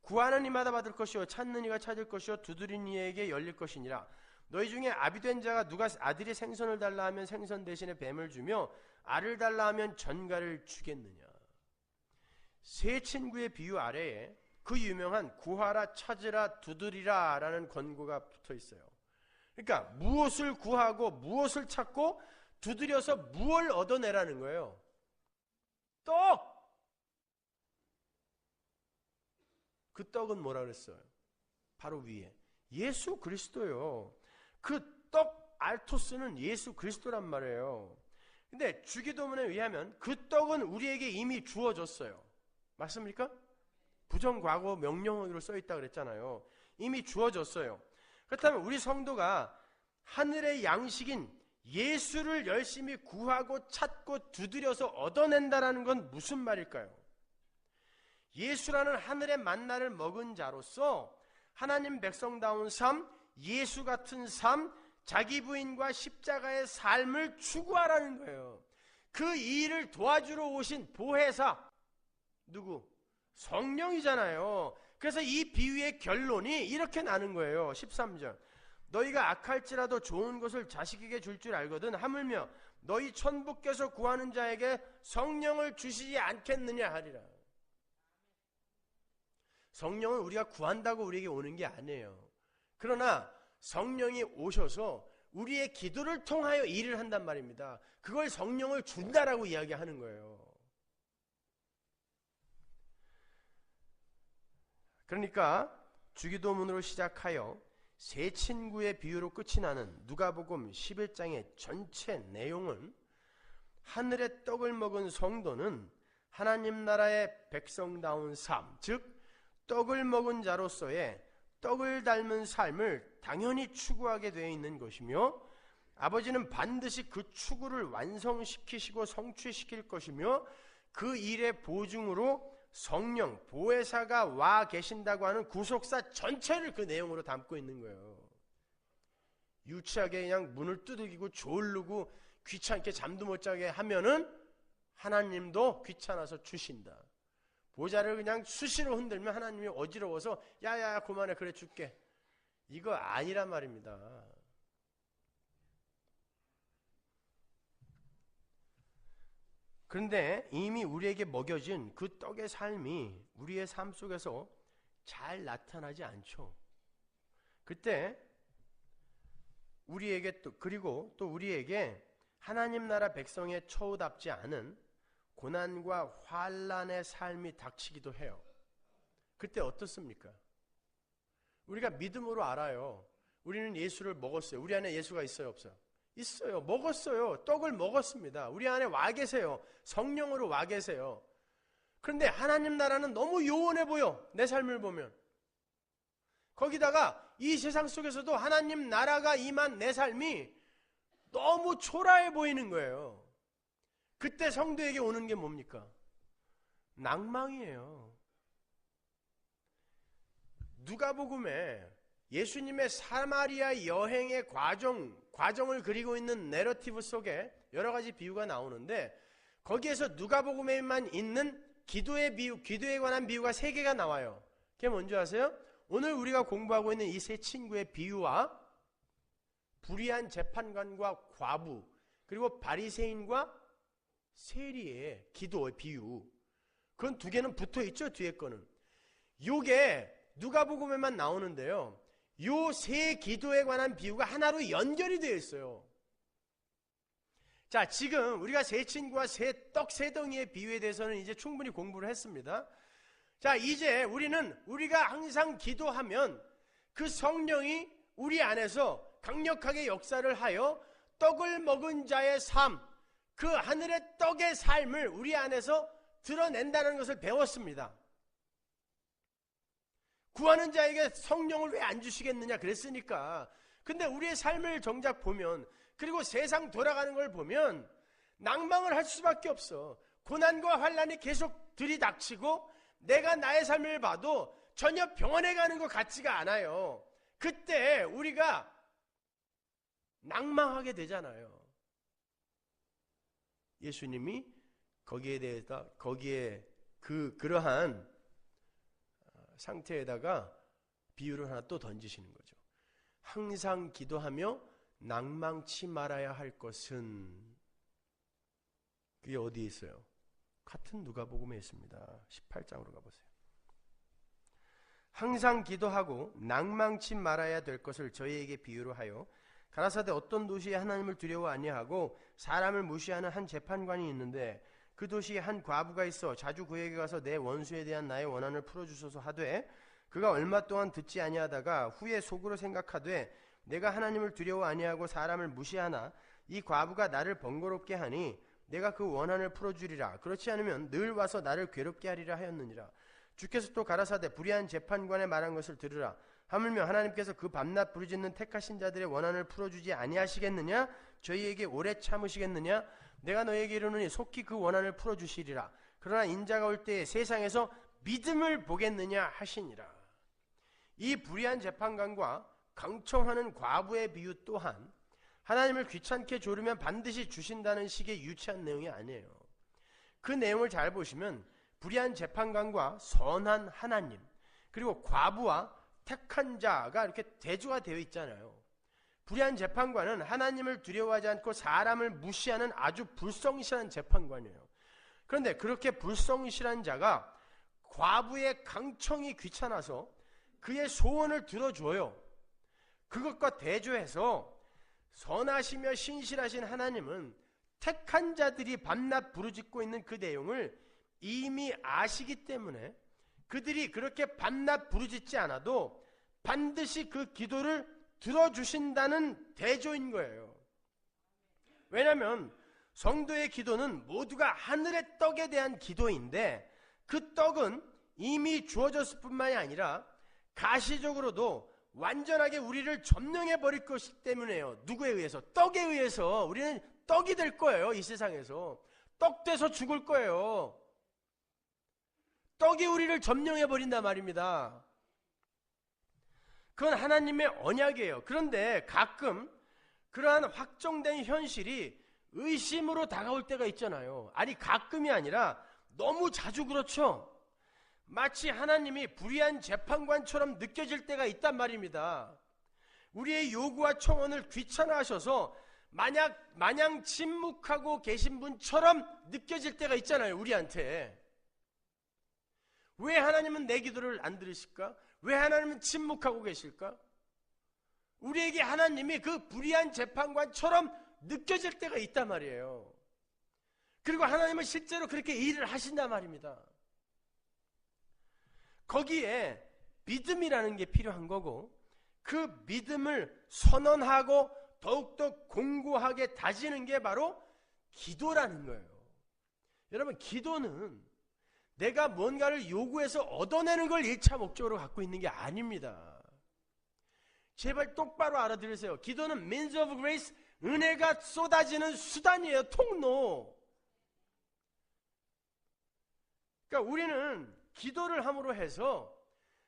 Speaker 1: 구하는 이마다 받을 것이요, 찾는 이가 찾을 것이요, 두드리는 이에게 열릴 것이니라. 너희 중에 아비된 자가 누가 아들이 생선을 달라 하면 생선 대신에 뱀을 주며 알을 달라 하면 전갈을 주겠느냐. 세 친구의 비유 아래에 그 유명한 구하라, 찾으라, 두드리라 라는 권고가 붙어 있어요. 그러니까 무엇을 구하고 무엇을 찾고 두드려서 무엇을 얻어내라는 거예요. 떡! 그 떡은 뭐라 그랬어요? 바로 위에 예수 그리스도요. 그 떡 알토스는 예수 그리스도란 말이에요. 근데 주기도문에 의하면 그 떡은 우리에게 이미 주어졌어요. 맞습니까? 부정과거 명령어로 써있다 그랬잖아요. 이미 주어졌어요. 그렇다면 우리 성도가 하늘의 양식인 예수를 열심히 구하고 찾고 두드려서 얻어낸다라는 건 무슨 말일까요? 예수라는 하늘의 만나를 먹은 자로서 하나님 백성다운 삶, 예수 같은 삶, 자기 부인과 십자가의 삶을 추구하라는 거예요. 그 일을 도와주러 오신 보혜사 누구? 성령이잖아요. 그래서 이 비유의 결론이 이렇게 나는 거예요. 13절. 너희가 악할지라도 좋은 것을 자식에게 줄 줄 알거든 하물며 너희 천부께서 구하는 자에게 성령을 주시지 않겠느냐 하리라. 성령은 우리가 구한다고 우리에게 오는 게 아니에요. 그러나 성령이 오셔서 우리의 기도를 통하여 일을 한단 말입니다. 그걸 성령을 준다라고 이야기하는 거예요. 그러니까 주기도문으로 시작하여 세 친구의 비유로 끝이 나는 누가복음 11장의 전체 내용은 하늘의 떡을 먹은 성도는 하나님 나라의 백성다운 삶, 즉 떡을 먹은 자로서의 떡을 닮은 삶을 당연히 추구하게 되어 있는 것이며, 아버지는 반드시 그 추구를 완성시키시고 성취시킬 것이며, 그 일의 보증으로 성령, 보혜사가 와 계신다고 하는 구속사 전체를 그 내용으로 담고 있는 거예요. 유치하게 그냥 문을 두들기고 졸르고 귀찮게 잠도 못 자게 하면은 하나님도 귀찮아서 주신다. 보좌를 그냥 수시로 흔들면 하나님이 어지러워서 야야야 그만해 그래 줄게. 이거 아니란 말입니다. 그런데 이미 우리에게 먹여진 그 떡의 삶이 우리의 삶 속에서 잘 나타나지 않죠. 그때 우리에게 그리고 또 우리에게 하나님 나라 백성의 처우답지 않은 고난과 환난의 삶이 닥치기도 해요. 그때 어떻습니까? 우리가 믿음으로 알아요. 우리는 예수를 먹었어요. 우리 안에 예수가 있어요, 없어요? 있어요. 먹었어요. 떡을 먹었습니다. 우리 안에 와 계세요. 성령으로 와 계세요. 그런데 하나님 나라는 너무 요원해 보여. 내 삶을 보면. 거기다가 이 세상 속에서도 하나님 나라가 임한 내 삶이 너무 초라해 보이는 거예요. 그때 성도에게 오는 게 뭡니까? 낭망이에요. 누가복음에 예수님의 사마리아 여행의 과정을 그리고 있는 내러티브 속에 여러 가지 비유가 나오는데, 거기에서 누가복음에만 있는 기도의 비유, 기도에 관한 비유가 3개가 나와요. 그게 뭔지 아세요? 오늘 우리가 공부하고 있는 이 세 친구의 비유와 불의한 재판관과 과부, 그리고 바리새인과 세리의 기도의 비유, 그건 2개는 붙어있죠. 뒤에 거는. 요게 누가복음에만 나오는데요, 요 세 기도에 관한 비유가 하나로 연결이 되어 있어요. 자, 지금 우리가 세 친구와 떡 세 덩이의 비유에 대해서는 이제 충분히 공부를 했습니다. 자, 이제 우리가 항상 기도하면 그 성령이 우리 안에서 강력하게 역사를 하여 떡을 먹은 자의 삶, 그 하늘의 떡의 삶을 우리 안에서 드러낸다는 것을 배웠습니다. 구하는 자에게 성령을 왜 안 주시겠느냐 그랬으니까. 근데 우리의 삶을 정작 보면, 그리고 세상 돌아가는 걸 보면 낭망을 할 수밖에 없어. 고난과 환난이 계속 들이닥치고 내가 나의 삶을 봐도 전혀 병원에 가는 것 같지가 않아요. 그때 우리가 낭망하게 되잖아요. 예수님이 거기에 그러한 상태에다가 비유를 하나 또 던지시는 거죠. 항상 기도하며 낭망치 말아야 할 것은, 그게 어디에 있어요? 같은 누가복음에 있습니다. 18장으로 가보세요. 항상 기도하고 낭망치 말아야 될 것을 저희에게 비유로 하여 가라사대 어떤 도시에 하나님을 두려워 아니하고 사람을 무시하는 한 재판관이 있는데, 그 도시에 한 과부가 있어 자주 그에게 가서 내 원수에 대한 나의 원한을 풀어주소서 하되, 그가 얼마 동안 듣지 아니하다가 후에 속으로 생각하되 내가 하나님을 두려워 아니하고 사람을 무시하나 이 과부가 나를 번거롭게 하니 내가 그 원한을 풀어주리라. 그렇지 않으면 늘 와서 나를 괴롭게 하리라 하였느니라. 주께서 또 가라사대 불의한 재판관의 말한 것을 들으라. 하물며 하나님께서 그 밤낮 부르짖는 택하신 자들의 원한을 풀어주지 아니하시겠느냐? 저희에게 오래 참으시겠느냐? 내가 너에게 이르노니 속히 그 원한을 풀어주시리라. 그러나 인자가 올 때에 세상에서 믿음을 보겠느냐 하시니라. 이 불의한 재판관과 강청하는 과부의 비유 또한 하나님을 귀찮게 조르면 반드시 주신다는 식의 유치한 내용이 아니에요. 그 내용을 잘 보시면 불의한 재판관과 선한 하나님, 그리고 과부와 택한 자가 이렇게 대조가 되어 있잖아요. 불의한 재판관은 하나님을 두려워하지 않고 사람을 무시하는 아주 불성실한 재판관이에요. 그런데 그렇게 불성실한 자가 과부의 강청이 귀찮아서 그의 소원을 들어줘요. 그것과 대조해서 선하시며 신실하신 하나님은 택한 자들이 밤낮 부르짖고 있는 그 내용을 이미 아시기 때문에 그들이 그렇게 밤낮 부르짖지 않아도 반드시 그 기도를 들어주신다는 대조인 거예요. 왜냐하면 성도의 기도는 모두가 하늘의 떡에 대한 기도인데 그 떡은 이미 주어졌을 뿐만이 아니라 가시적으로도 완전하게 우리를 점령해 버릴 것이기 때문에요. 누구에 의해서? 떡에 의해서 우리는 떡이 될 거예요. 이 세상에서 떡 돼서 죽을 거예요. 떡이 우리를 점령해 버린단 말입니다. 그건 하나님의 언약이에요. 그런데 가끔 그러한 확정된 현실이 의심으로 다가올 때가 있잖아요. 아니, 가끔이 아니라 너무 자주 그렇죠. 마치 하나님이 불의한 재판관처럼 느껴질 때가 있단 말입니다. 우리의 요구와 청원을 귀찮아하셔서 마냥 침묵하고 계신 분처럼 느껴질 때가 있잖아요. 우리한테. 왜 하나님은 내 기도를 안 들으실까? 왜 하나님은 침묵하고 계실까? 우리에게 하나님이 그 불의한 재판관처럼 느껴질 때가 있단 말이에요. 그리고 하나님은 실제로 그렇게 일을 하신단 말입니다. 거기에 믿음이라는 게 필요한 거고, 그 믿음을 선언하고 더욱더 공고하게 다지는 게 바로 기도라는 거예요. 여러분, 기도는 내가 뭔가를 요구해서 얻어내는 걸 1차 목적으로 갖고 있는 게 아닙니다. 제발 똑바로 알아들으세요. 기도는 means of grace, 은혜가 쏟아지는 수단이에요. 통로. 그러니까 우리는 기도를 함으로 해서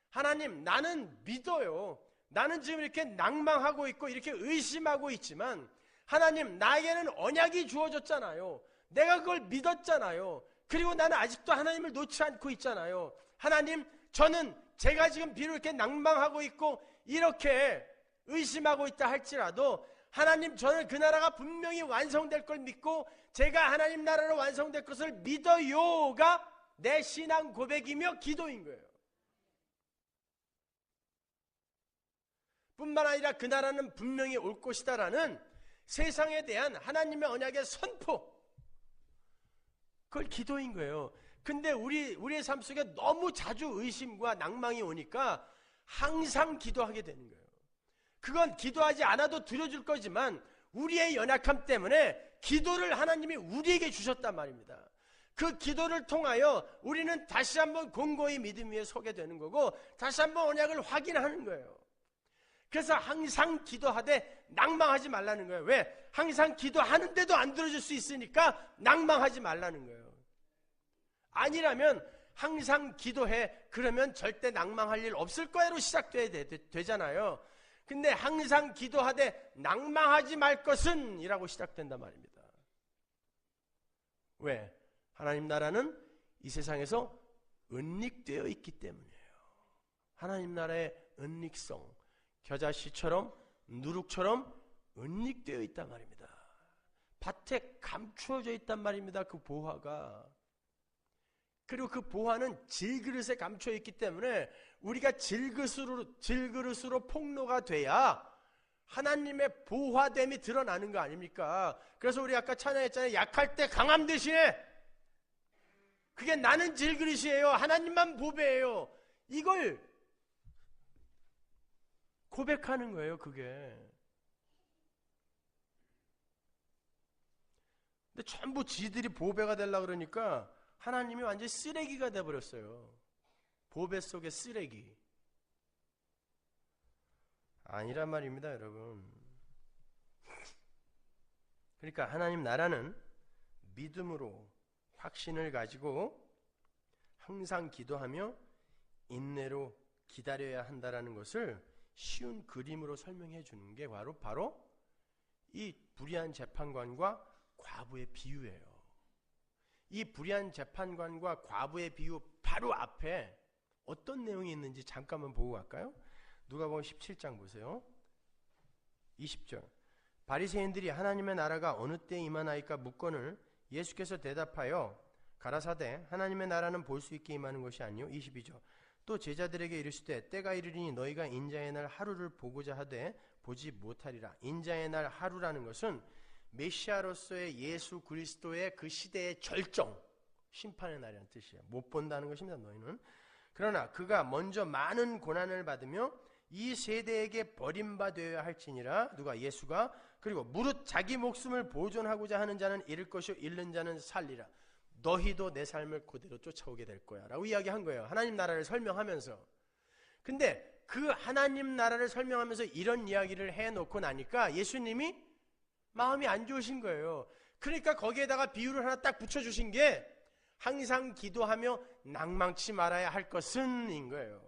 Speaker 1: 하나님, 나는 믿어요. 나는 지금 이렇게 낭망하고 있고 이렇게 의심하고 있지만 하나님, 나에게는 언약이 주어졌잖아요. 내가 그걸 믿었잖아요. 그리고 나는 아직도 하나님을 놓지 않고 있잖아요. 하나님, 저는 제가 지금 비록 이렇게 낭망하고 있고 이렇게 의심하고 있다 할지라도 하나님, 저는 그 나라가 분명히 완성될 걸 믿고 제가 하나님 나라로 완성될 것을 믿어요가 내 신앙 고백이며 기도인 거예요. 뿐만 아니라 그 나라는 분명히 올 것이다라는 세상에 대한 하나님의 언약의 선포, 그걸 기도인 거예요. 근데 우리의 삶 속에 너무 자주 의심과 낭망이 오니까 항상 기도하게 되는 거예요. 그건 기도하지 않아도 들어줄 거지만 우리의 연약함 때문에 기도를 하나님이 우리에게 주셨단 말입니다. 그 기도를 통하여 우리는 다시 한번 공고히 믿음 위에 서게 되는 거고 다시 한번 언약을 확인하는 거예요. 그래서 항상 기도하되 낭망하지 말라는 거예요. 왜? 항상 기도하는데도 안 들어줄 수 있으니까 낭망하지 말라는 거예요. 아니라면 항상 기도해, 그러면 절대 낭망할 일 없을 거야로 시작돼야 되잖아요. 근데 항상 기도하되 낭망하지 말 것은 이라고 시작된단 말입니다. 왜? 하나님 나라는 이 세상에서 은닉되어 있기 때문이에요. 하나님 나라의 은닉성, 겨자씨처럼 누룩처럼 은닉되어 있단 말입니다. 밭에 감추어져 있단 말입니다. 그 보화가. 그리고 그 보화는 질그릇에 감춰 있기 때문에 우리가 질그릇으로 폭로가 돼야 하나님의 보화됨이 드러나는 거 아닙니까? 그래서 우리 아까 찬양했잖아요. 약할 때 강함 대신에 그게 나는 질그릇이에요. 하나님만 보배예요. 이걸 고백하는 거예요. 그게. 근데 전부 지들이 보배가 되려고 그러니까 하나님이 완전히 쓰레기가 돼버렸어요. 보배 속의 쓰레기. 아니란 말입니다, 여러분. 그러니까 하나님 나라는 믿음으로 확신을 가지고 항상 기도하며 인내로 기다려야 한다라는 것을 쉬운 그림으로 설명해 주는 게 바로 이 불의한 재판관과 과부의 비유예요. 이 불의한 재판관과 과부의 비유 바로 앞에 어떤 내용이 있는지 잠깐만 보고 갈까요? 누가복음 17장 보세요. 20절. 바리새인들이 하나님의 나라가 어느 때에 임하나이까 묻거늘 예수께서 대답하여 가라사대 하나님의 나라는 볼 수 있게 임하는 것이 아니요. 22절. 또 제자들에게 이르시되 때가 이르리니 너희가 인자의 날 하루를 보고자 하되 보지 못하리라. 인자의 날 하루라는 것은 메시아로서의 예수 그리스도의 그 시대의 절정, 심판의 날이라는 뜻이에요. 못 본다는 것입니다, 너희는. 그러나 그가 먼저 많은 고난을 받으며 이 세대에게 버림받아야 할지니라. 누가? 예수가. 그리고 무릇 자기 목숨을 보존하고자 하는 자는 잃을 것이요 잃는 자는 살리라. 너희도 내 삶을 그대로 쫓아오게 될 거야 라고 이야기한 거예요. 하나님 나라를 설명하면서. 근데 그 하나님 나라를 설명하면서 이런 이야기를 해놓고 나니까 예수님이 마음이 안 좋으신 거예요. 그러니까 거기에다가 비유를 하나 딱 붙여주신 게 항상 기도하며 낭망치 말아야 할 것은 인 거예요.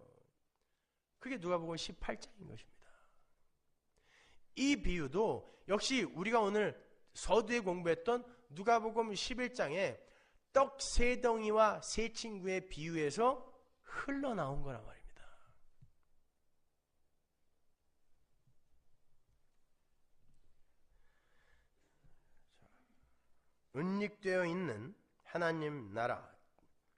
Speaker 1: 그게 누가복음 18장인 것입니다. 이 비유도 역시 우리가 오늘 서두에 공부했던 누가복음 11장에 떡 세 덩이와 세 친구의 비유에서 흘러나온 거란 말입니다. 은닉되어 있는 하나님 나라,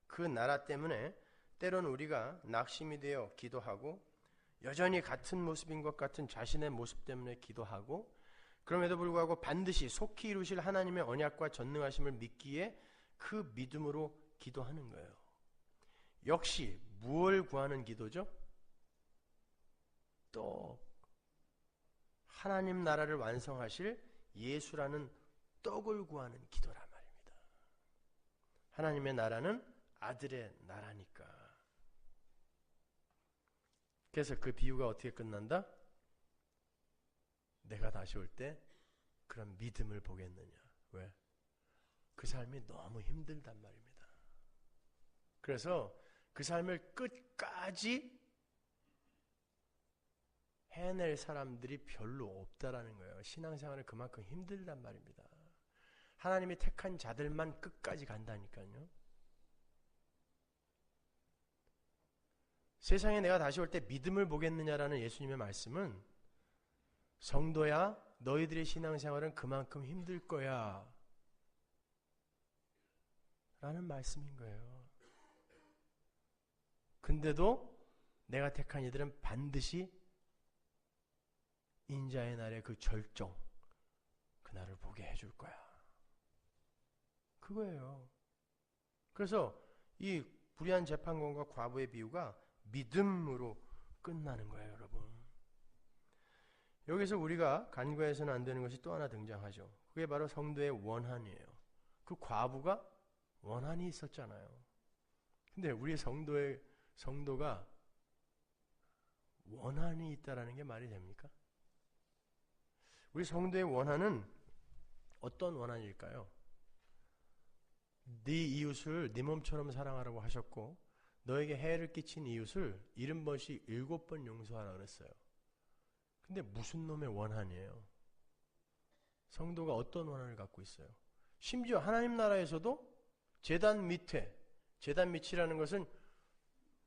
Speaker 1: 그 나라 때문에 때로는 우리가 낙심이 되어 기도하고 여전히 같은 모습인 것 같은 자신의 모습 때문에 기도하고 그럼에도 불구하고 반드시 속히 이루실 하나님의 언약과 전능하심을 믿기에 그 믿음으로 기도하는 거예요. 역시 무엇을 구하는 기도죠? 또 하나님 나라를 완성하실 예수라는 떡을 구하는 기도란 말입니다. 하나님의 나라는 아들의 나라니까. 그래서 그 비유가 어떻게 끝난다? 내가 다시 올 때 그런 믿음을 보겠느냐. 왜? 그 삶이 너무 힘들단 말입니다. 그래서 그 삶을 끝까지 해낼 사람들이 별로 없다라는 거예요. 신앙생활은 그만큼 힘들단 말입니다. 하나님이 택한 자들만 끝까지 간다니까요. 세상에 내가 다시 올 때 믿음을 보겠느냐라는 예수님의 말씀은 성도야, 너희들의 신앙생활은 그만큼 힘들 거야 라는 말씀인 거예요. 근데도 내가 택한 이들은 반드시 인자의 날의 그 절정, 그날을 보게 해줄 거야. 그거예요. 그래서 이 불의한 재판관과 과부의 비유가 믿음으로 끝나는 거예요, 여러분. 여기서 우리가 간과해서는 안 되는 것이 또 하나 등장하죠. 그게 바로 성도의 원한이에요. 그 과부가 원한이 있었잖아요. 근데 우리 성도가 원한이 있다라는 게 말이 됩니까? 우리 성도의 원한은 어떤 원한일까요? 네 이웃을 네 몸처럼 사랑하라고 하셨고 너에게 해를 끼친 이웃을 70번씩 7번 용서하라 그랬어요. 근데 무슨 놈의 원한이에요? 성도가 어떤 원한을 갖고 있어요? 심지어 하나님 나라에서도 제단 밑이라는 것은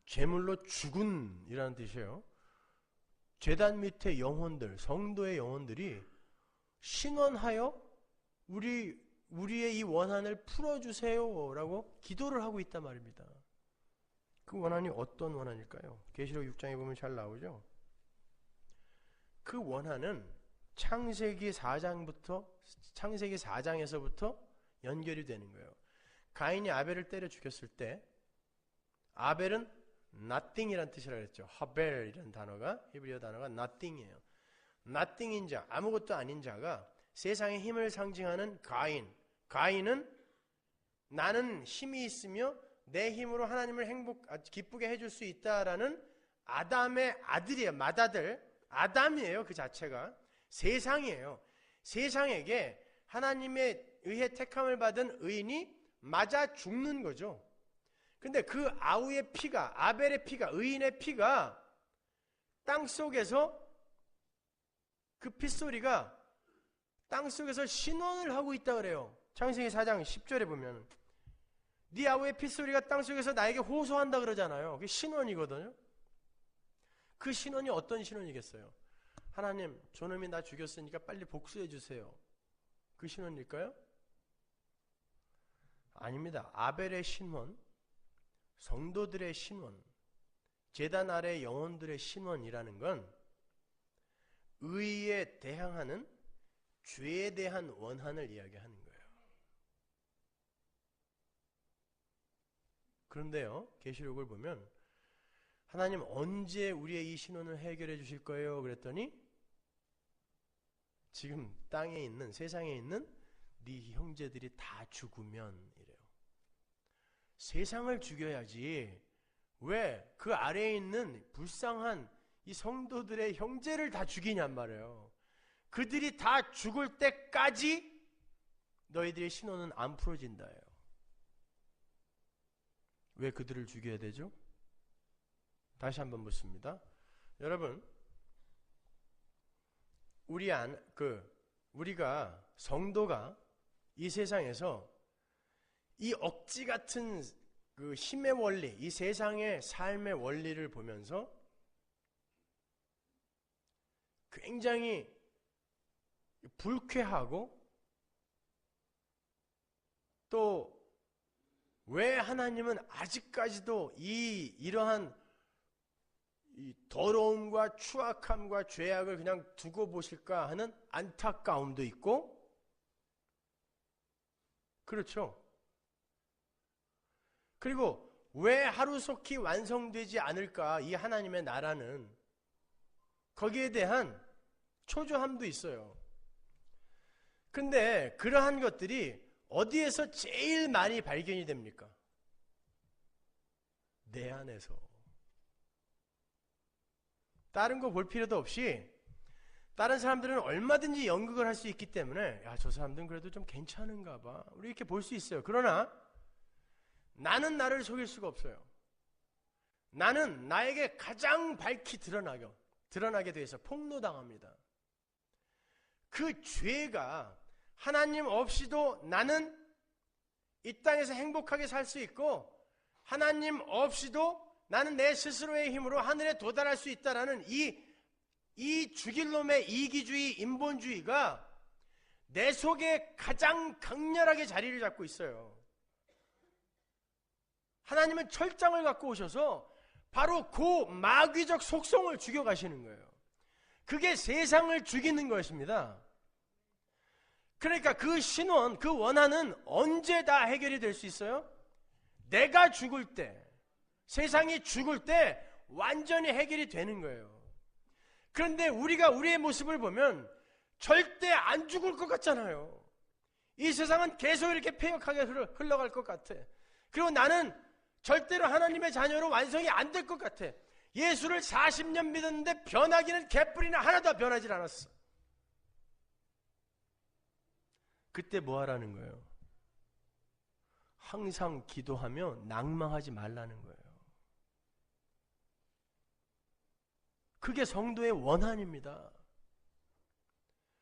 Speaker 1: 제물로 죽은 이라는 뜻이에요. 제단 밑에 영혼들, 성도의 영혼들이 신원하여 우리의 이 원한을 풀어주세요 라고 기도를 하고 있단 말입니다. 그 원한이 어떤 원한일까요? 계시록 6장에 보면 잘 나오죠. 그 원한은 창세기 4장에서부터 연결이 되는 거예요. 가인이 아벨을 때려 죽였을 때 아벨은 nothing이라는 뜻이라고 했죠. 하벨이라는 단어가, 히브리어 단어가 nothing이에요. nothing인 자, 아무것도 아닌 자가 세상의 힘을 상징하는 가인은 나는 힘이 있으며 내 힘으로 하나님을 기쁘게 해줄 수 있다라는 아담의 아들이에요. 맏아들 아담이에요. 그 자체가 세상이에요. 세상에게 하나님에 의해 택함을 받은 의인이 맞아 죽는 거죠. 근데 그 아우의 피가, 아벨의 피가, 의인의 피가 땅속에서, 그 핏소리가 땅속에서 신원을 하고 있다 그래요. 창세기 4장 10절에 보면 네 아우의 핏소리가 땅속에서 나에게 호소한다 그러잖아요. 그게 신원이거든요. 그 신원이 어떤 신원이겠어요? 하나님, 저놈이 나 죽였으니까 빨리 복수해 주세요. 그 신원일까요? 아닙니다. 아벨의 신원, 성도들의 신원, 제단 아래 영혼들의 신원이라는 건 의에 대항하는 죄에 대한 원한을 이야기하는 거예요. 그런데요, 계시록을 보면 하나님 언제 우리의 이 신혼을 해결해 주실 거예요? 그랬더니 지금 땅에 있는, 세상에 있는 네 형제들이 다 죽으면 이래요. 세상을 죽여야지 왜 그 아래에 있는 불쌍한 이 성도들의 형제를 다 죽이냔 말이에요. 그들이 다 죽을 때까지 너희들의 신혼은 안 풀어진다예요. 왜 그들을 죽여야 되죠? 다시 한번 묻습니다. 여러분, 우리가 성도가 이 세상에서 이 억지 같은 그 힘의 원리, 이 세상의 삶의 원리를 보면서 굉장히 불쾌하고 또 왜 하나님은 아직까지도 이러한 이 더러움과 추악함과 죄악을 그냥 두고 보실까 하는 안타까움도 있고, 그렇죠. 그리고 왜 하루속히 완성되지 않을까 이 하나님의 나라는, 거기에 대한 초조함도 있어요. 근데 그러한 것들이 어디에서 제일 많이 발견이 됩니까? 내 안에서. 다른 거 볼 필요도 없이 다른 사람들은 얼마든지 연극을 할 수 있기 때문에 야, 저 사람들은 그래도 좀 괜찮은가 봐, 우리 이렇게 볼 수 있어요. 그러나 나는 나를 속일 수가 없어요. 나는 나에게 가장 밝히 드러나게 돼서 폭로당합니다. 그 죄가 하나님 없이도 나는 이 땅에서 행복하게 살 수 있고, 하나님 없이도 나는 내 스스로의 힘으로 하늘에 도달할 수 있다라는 이 죽일 놈의 이기주의, 인본주의가 내 속에 가장 강렬하게 자리를 잡고 있어요. 하나님은 철장을 갖고 오셔서 바로 그 마귀적 속성을 죽여가시는 거예요. 그게 세상을 죽이는 것입니다. 그러니까 그 신원, 그 원한은 언제 다 해결이 될 수 있어요? 내가 죽을 때, 세상이 죽을 때 완전히 해결이 되는 거예요. 그런데 우리가 우리의 모습을 보면 절대 안 죽을 것 같잖아요. 이 세상은 계속 이렇게 폐역하게 흘러갈 것 같아. 그리고 나는 절대로 하나님의 자녀로 완성이 안 될 것 같아. 예수를 40년 믿었는데 변하기는 개뿔이나 하나도 변하지 않았어. 그때 뭐 하라는 거예요? 항상 기도하며 낭망하지 말라는 거예요. 그게 성도의 원한입니다.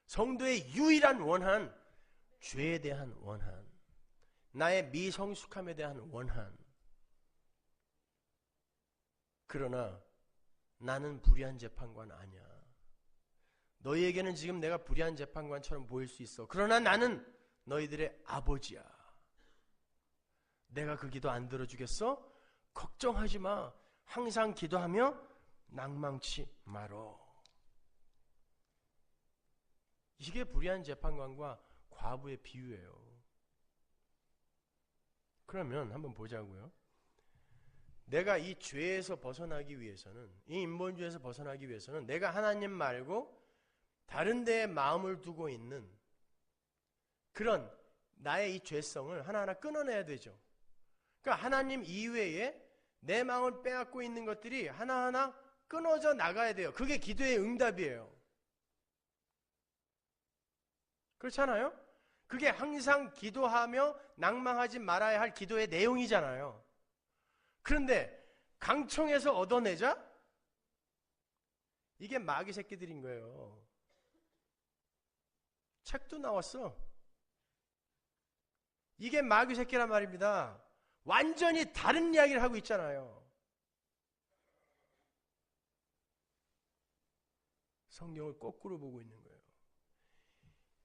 Speaker 1: 성도의 유일한 원한, 죄에 대한 원한, 나의 미성숙함에 대한 원한. 그러나 나는 불의한 재판관 아니야. 너희에게는 지금 내가 불의한 재판관처럼 보일 수 있어. 그러나 나는 너희들의 아버지야. 내가 그 기도 안 들어주겠어? 걱정하지 마. 항상 기도하며 낭망치 마라. 이게 불의한 재판관과 과부의 비유예요. 그러면 한번 보자고요. 내가 이 죄에서 벗어나기 위해서는, 이 인본주의에서 벗어나기 위해서는 내가 하나님 말고 다른 데에 마음을 두고 있는 그런 나의 이 죄성을 하나하나 끊어내야 되죠. 그러니까 하나님 이외에 내 마음을 빼앗고 있는 것들이 하나하나 끊어져 나가야 돼요. 그게 기도의 응답이에요. 그렇잖아요? 그게 항상 기도하며 낭망하지 말아야 할 기도의 내용이잖아요. 그런데 강청에서 얻어내자? 이게 마귀 새끼들인 거예요. 책도 나왔어. 이게 마귀 새끼란 말입니다. 완전히 다른 이야기를 하고 있잖아요. 성경을 거꾸로 보고 있는 거예요.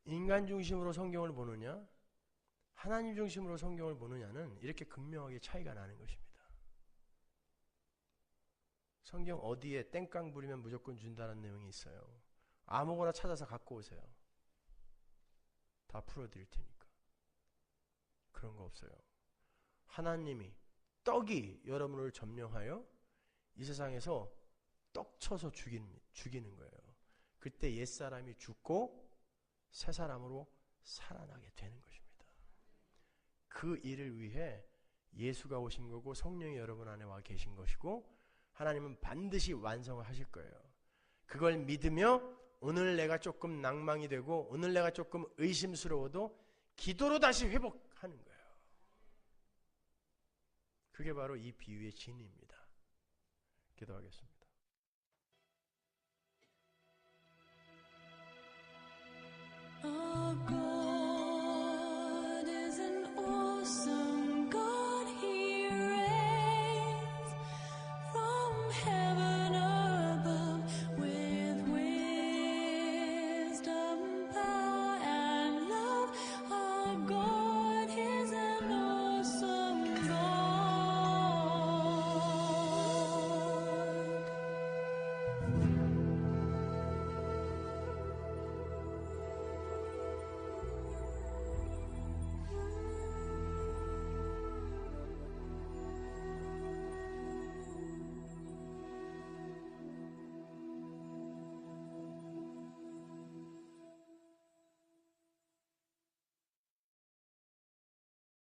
Speaker 1: 인간 중심으로 성경을 보느냐, 하나님 중심으로 성경을 보느냐는 이렇게 극명하게 차이가 나는 것입니다. 성경 어디에 땡깡 부리면 무조건 준다는 내용이 있어요. 아무거나 찾아서 갖고 오세요. 다 풀어드릴 테니까. 그런 거 없어요. 하나님이 떡이 여러분을 점령하여 이 세상에서 떡 쳐서 죽이는 거예요. 그때 옛사람이 죽고 새 사람으로 살아나게 되는 것입니다. 그 일을 위해 예수가 오신 거고 성령이 여러분 안에 와 계신 것이고 하나님은 반드시 완성을 하실 거예요. 그걸 믿으며 오늘 내가 조금 낭망이 되고 오늘 내가 조금 의심스러워도 기도로 다시 회복하는 거예요. 그게 바로 이 비유의 진리입니다. 기도하겠습니다.
Speaker 2: Oh,